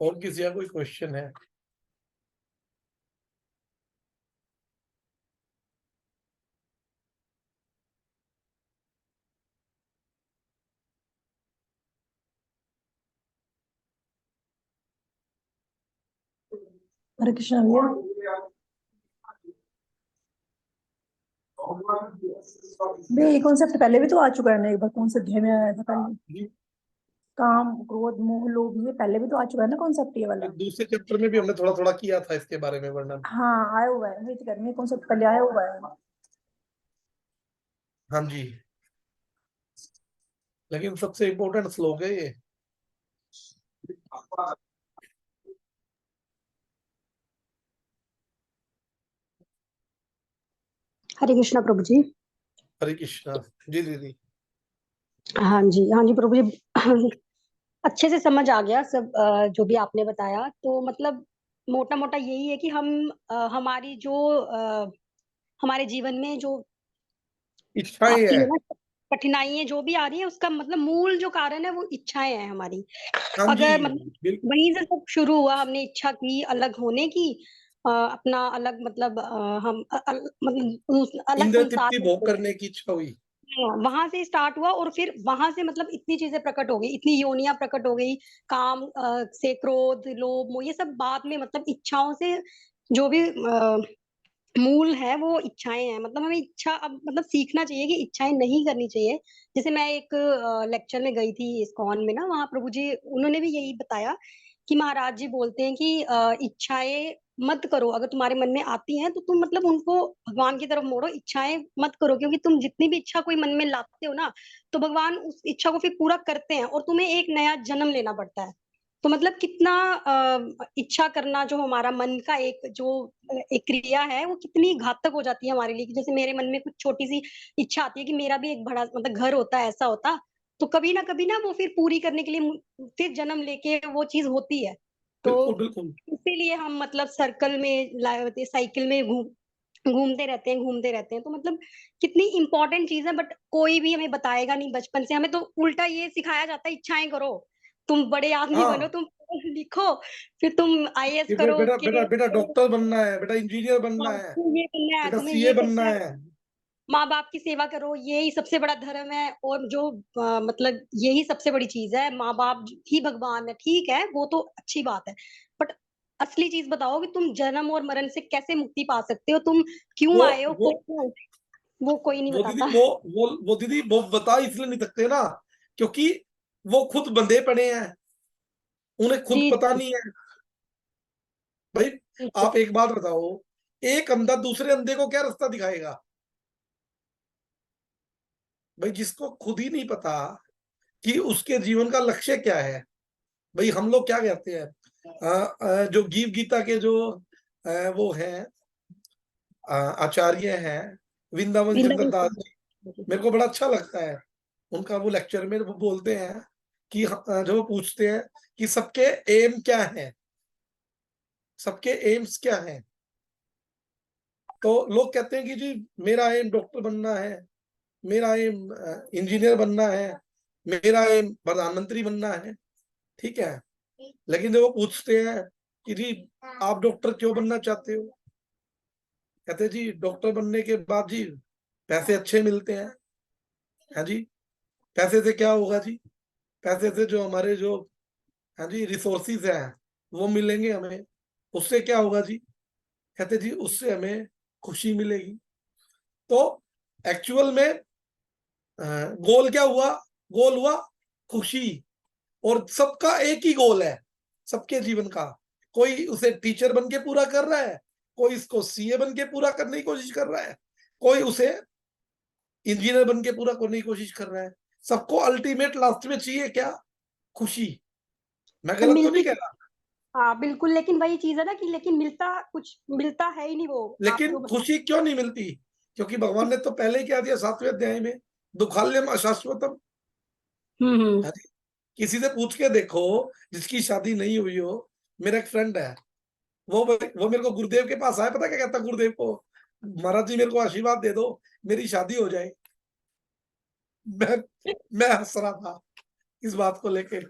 और किसी का कोई क्वेश्चन है? हरे कृष्णा भैया। भैया ये कॉन्सेप्ट पहले भी तो आ चुका है ना, एक बार कौन से अध्याय में आया था पहले? काम क्रोध मोह लोभ, ये पहले भी तो आ चुका है ना कॉन्सेप्ट ये वाला। दूसरे चैप्टर में भी हमने थोड़ा थोड़ा किया था इसके बारे में वर्णन। हाँ आया हुआ है, वही तो कह रही हूँ, कॉन्सेप्ट पहले आया हुआ है। हाँ जी, लेकिन सबसे इम्पोर्टेंट श्लोक है ये। हरे कृष्णा प्रभु जी। हरे कृष्णा जी दीदी। हाँ जी प्रभु जी। अच्छे से समझ आ गया सब जो भी आपने बताया। तो मतलब मोटा मोटा यही है कि हम हमारी जो हमारे जीवन में जो इच्छाएं आती है। है ना कठिनाइयां जो भी आ रही है, उसका मतलब मूल जो कारण है वो इच्छाएं हैं हमारी। हाँ जी, अगर मतलब वहीं से सब शुरू हुआ, हमने इच्छा की अलग होने की, अपना अलग मतलब मतलब अलग इंद्र संसार तृप्ति भोग करने की इच्छा हुई। वहां से स्टार्ट हुआ और फिर वहां से मतलब इतनी चीजें प्रकट हो गई, इतनी योनियां प्रकट हो गई। काम से क्रोध लोभ मोह, ये सब बाद में मतलब इच्छाओं से जो भी मूल है वो इच्छाएं हैं। मतलब हमें इच्छा अब मतलब सीखना चाहिए कि इच्छाएं नहीं करनी चाहिए। जैसे मैं एक लेक्चर में गई थी इस्कॉन में ना, वहां प्रभु जी उन्होंने भी यही बताया कि महाराज जी बोलते हैं कि इच्छाएं मत करो। अगर तुम्हारे मन में आती हैं तो तुम मतलब उनको भगवान की तरफ मोड़ो, इच्छाएं मत करो। क्योंकि तुम जितनी भी इच्छा कोई मन में लाते हो ना, तो भगवान उस इच्छा को फिर पूरा करते हैं और तुम्हें एक नया जन्म लेना पड़ता है। तो मतलब कितना इच्छा करना जो हमारा मन का एक क्रिया है, वो कितनी घातक हो जाती है हमारे लिए। कि जैसे मेरे मन में कुछ छोटी सी इच्छा आती है कि मेरा भी एक बड़ा मतलब घर होता, ऐसा होता, तो कभी ना वो फिर पूरी करने के लिए फिर जन्म लेके वो चीज होती है। तो बिल्कुल बिल्कुल। इसीलिए हम मतलब सर्कल में साइकिल में घूमते रहते हैं। तो मतलब कितनी इंपॉर्टेंट चीज है, बट कोई भी हमें बताएगा नहीं। बचपन से हमें तो उल्टा ये सिखाया जाता है, इच्छाएं करो, तुम बड़े आदमी बनो, हाँ, तुम लिखो, फिर तुम आईएएस कि करो बेटा के बेटा बेटा डॉक्टर बनना है, बेटा इंजीनियर बनना है, ये करना है, बेटा तुम्हें सीए ये बनना करना है, है। माँ बाप की सेवा करो, यही सबसे बड़ा धर्म है। और जो मतलब यही सबसे बड़ी चीज है, माँ बाप ही भगवान है। ठीक है, वो तो अच्छी बात है, बट असली चीज बताओ कि तुम जन्म और मरण से कैसे मुक्ति पा सकते हो, तुम क्यों वो आए हो, वो वो कोई नहीं वो दीदी बताता। वो दीदी वो बता इसलिए नहीं सकते ना, क्योंकि वो खुद बंधे पड़े हैं, उन्हें खुद जी पता जी नहीं है। भाई जी आप एक बात बताओ, एक अंधा दूसरे अंधे को क्या रास्ता दिखाएगा? भाई जिसको खुद ही नहीं पता कि उसके जीवन का लक्ष्य क्या है। भाई हम लोग क्या कहते हैं, जो गीता के जो वो हैं आचार्य हैं, वृंदावन शंकर वृंदावन दास से। जी, मेरे को बड़ा अच्छा लगता है उनका वो लेक्चर में। वो बोलते हैं कि जो वो पूछते हैं कि सबके एम क्या है, सबके एम्स क्या हैं, तो लोग कहते हैं कि जी मेरा एम डॉक्टर बनना है, मेरा एम इंजीनियर बनना है, मेरा एम प्रधानमंत्री बनना है। ठीक है, लेकिन जब वो पूछते हैं कि जी आप डॉक्टर क्यों बनना चाहते हो, कहते जी डॉक्टर बनने के बाद जी पैसे अच्छे मिलते हैं। हाँ जी, पैसे से क्या होगा जी? पैसे से जो हमारे जो हाँ जी रिसोर्सिस हैं वो मिलेंगे हमें। उससे क्या होगा जी? कहते जी उससे हमें खुशी मिलेगी। तो एक्चुअल में गोल क्या हुआ? गोल हुआ खुशी। और सबका एक ही गोल है सबके जीवन का। कोई उसे टीचर बन के पूरा कर रहा है, कोई इसको सीए बन के पूरा करने की कोशिश कर रहा है, कोई उसे इंजीनियर बन के पूरा करने की कोशिश कर रहा है। सबको अल्टीमेट लास्ट में चाहिए क्या? खुशी। मैं पर गलत तो नहीं मिलती, कह रहा, हाँ बिल्कुल, लेकिन वही चीज है ना कि लेकिन मिलता है ही नहीं वो। आप लेकिन जो बता, खुशी क्यों नहीं मिलती? क्योंकि भगवान ने तो पहले ही क्या दिया 7वें अध्याय में, दुखाल्यम अशाश्वतम। हम्म। हाँ जी, किसी से पूछ के देखो जिसकी शादी नहीं हुई हो। मेरा एक फ्रेंड है, वो मेरे को गुरुदेव के पास आया, पता क्या कहता गुरुदेव को? महाराज जी मेरे को आशीर्वाद दे दो, मेरी शादी हो जाए। मैं मैं हंस रहा था इस बात को लेके।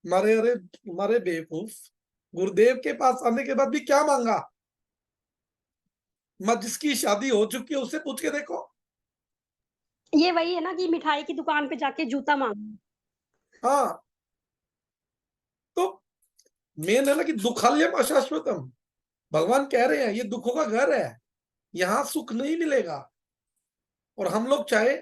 मारे अरे मारे बेवकूफ, गुरुदेव के पास आने के बाद भी क्या मांगा? मैं जिसकी शादी हो चुकी है उससे पूछ के देखो। ये वही है ना कि मिठाई की दुकान पे जाके जूता मांगो। हाँ, तो मेन है ना कि दुखाल्यम अशाश्वतम। भगवान कह रहे हैं ये दुखों का घर है, यहाँ सुख नहीं मिलेगा। और हम लोग चाहे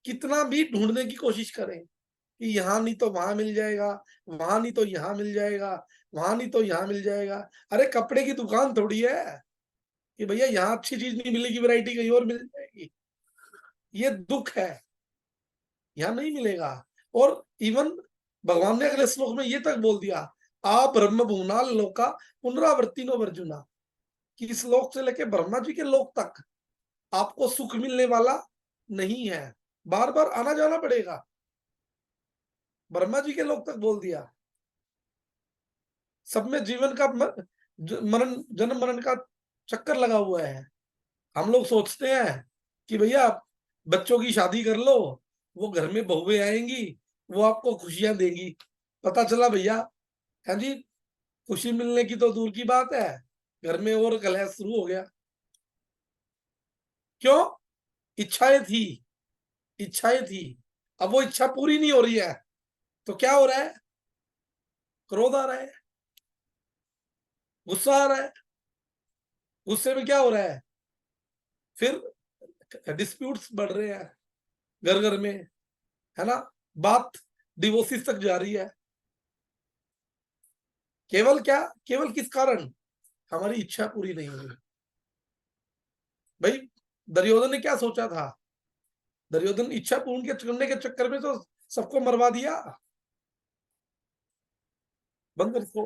कितना भी ढूंढने की कोशिश करें कि यहाँ नहीं तो वहां मिल जाएगा, वहां नहीं तो यहाँ मिल जाएगा, वहां नहीं तो यहाँ मिल जाएगा। अरे कपड़े की दुकान थोड़ी है कि भैया यहाँ अच्छी चीज नहीं मिलेगी, वैरायटी कहीं और मिल जाएगी। ये दुख है, यहाँ नहीं मिलेगा। और इवन भगवान ने अगले श्लोक में ये तक बोल दिया, आ ब्रह्म भुवना लोका पुनरावर्ती नो वर्जुना, कि इस लोक से लेके ब्रह्मा जी के लोक तक आपको सुख मिलने वाला नहीं है, बार बार आना जाना पड़ेगा। ब्रह्मा जी के लोक तक बोल दिया। सब में जीवन का मरण, जन्म मरण का चक्कर लगा हुआ है। हम लोग सोचते हैं कि भैया बच्चों की शादी कर लो, वो घर में बहुएं आएंगी, वो आपको खुशियां देंगी। पता चला भैया, है जी, खुशी मिलने की तो दूर की बात है, घर में और कलह शुरू हो गया। क्यों? इच्छाएं थी, इच्छाएं थी, अब वो इच्छा पूरी नहीं हो रही है, तो क्या हो रहा है? क्रोध आ रहा है, गुस्सा आ रहा है। गुस्से में क्या हो रहा है? फिर डिस्प्यूट्स बढ़ रहे हैं घर घर में, है ना, बात डिवोर्सिस तक जा रही है। केवल क्या? केवल किस कारण? हमारी इच्छा पूरी नहीं हुई। भाई दुर्योधन ने क्या सोचा था? दुर्योधन इच्छा पूर्ण करने के चक्कर में तो सबको मरवा दिया। बंद कर इसको।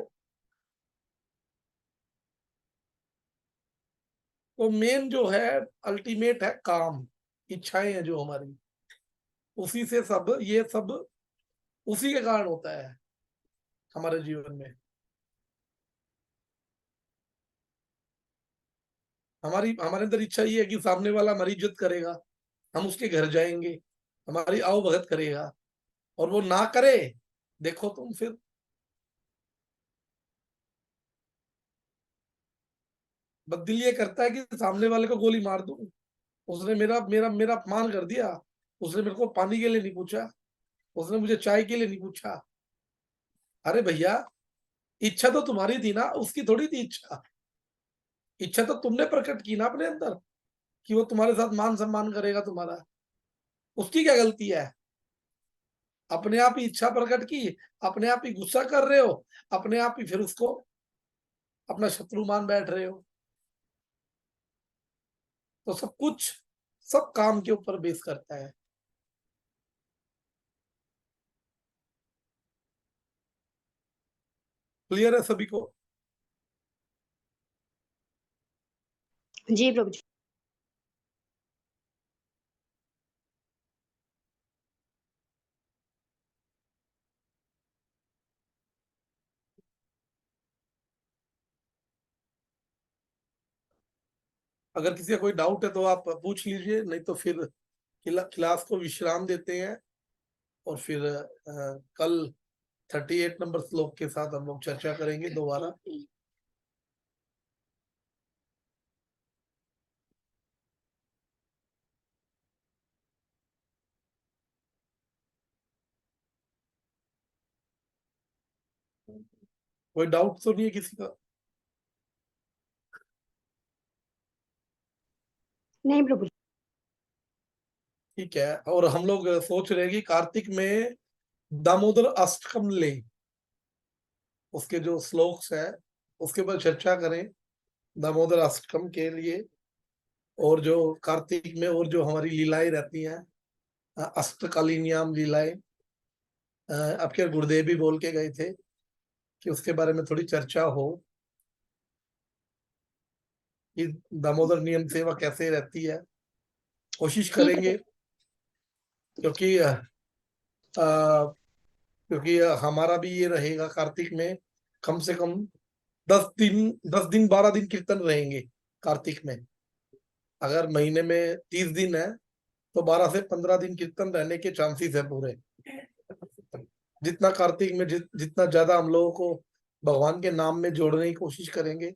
तो मेन जो है, अल्टीमेट है काम, इच्छाएं हैं जो हमारी, उसी से सब, ये सब उसी के कारण होता है हमारे जीवन में। हमारे अंदर इच्छा ये है कि सामने वाला हमारी इज्जत करेगा, हम उसके घर जाएंगे, हमारी आओ भगत करेगा, और वो ना करे, देखो तुम फिर बददिल ये करता है कि सामने वाले को गोली मार दूं, उसने मेरा मेरा मेरा अपमान कर दिया, उसने मेरे को पानी के लिए नहीं पूछा, उसने मुझे चाय के लिए नहीं पूछा। अरे भैया, इच्छा तो तुम्हारी थी ना, उसकी थोड़ी थी इच्छा। इच्छा तो तुमने प्रकट की ना अपने अंदर कि वो तुम्हारे साथ मान सम्मान करेगा तुम्हारा। उसकी क्या गलती है? अपने आप ही इच्छा प्रकट की, अपने आप ही गुस्सा कर रहे हो, अपने आप ही फिर उसको अपना शत्रु मान बैठ रहे हो। तो सब कुछ, सब काम के ऊपर बेस करता है। क्लियर है सभी को? जी प्रभु जी। अगर किसी का कोई डाउट है तो आप पूछ लीजिए, नहीं तो फिर क्लास को विश्राम देते हैं, और फिर कल 38 नंबर श्लोक के साथ हम लोग चर्चा करेंगे दोबारा। कोई डाउट तो नहीं है किसी का? नहीं प्रभु जी। ठीक है। और हम लोग सोच रहे हैं कि कार्तिक में दामोदर अष्टकम ले, उसके जो श्लोक्स है उसके ऊपर चर्चा करें दामोदर अष्टकम के लिए। और जो कार्तिक में और जो हमारी लीलाएं रहती हैं, अष्टकालीन्याम लीलाएं, आपके गुरुदेव भी बोल के गए थे कि उसके बारे में थोड़ी चर्चा हो कि दामोदर नियम सेवा कैसे रहती है। कोशिश ठीक है करेंगे, क्योंकि क्योंकि हमारा भी ये रहेगा कार्तिक में कम से कम 10 दिन 12 दिन कीर्तन रहेंगे कार्तिक में। अगर महीने में 30 दिन है तो 12 से 15 दिन कीर्तन रहने के चांसेस है पूरे। जितना कार्तिक में जितना ज्यादा हम लोगों को भगवान के नाम में जोड़ने की कोशिश करेंगे,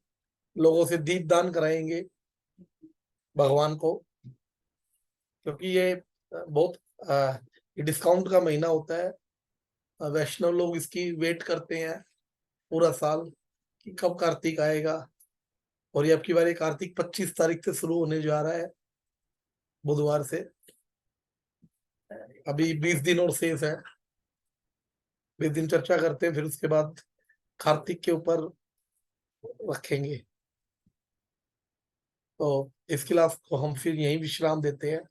लोगों से दीप दान कराएंगे भगवान को, क्योंकि ये बहुत डिस्काउंट का महीना होता है। वैष्णव लोग इसकी वेट करते हैं पूरा साल कि कब कार्तिक आएगा और ये आपकी बार कार्तिक 25 तारीख से शुरू होने जा रहा है, बुधवार से। अभी 20 दिन और शेष है, 20 दिन चर्चा करते हैं, फिर उसके बाद कार्तिक के ऊपर रखेंगे। तो इस क्लास को हम फिर यहीं विश्राम देते हैं।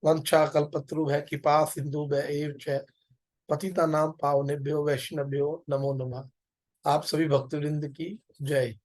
वंशा कल्पतरुभ्य कृपा सिंधुभ्य एव च पतितानां पावनेभ्यो वैष्णवेभ्यो नमो नमः। आप सभी भक्तवृंद की जय।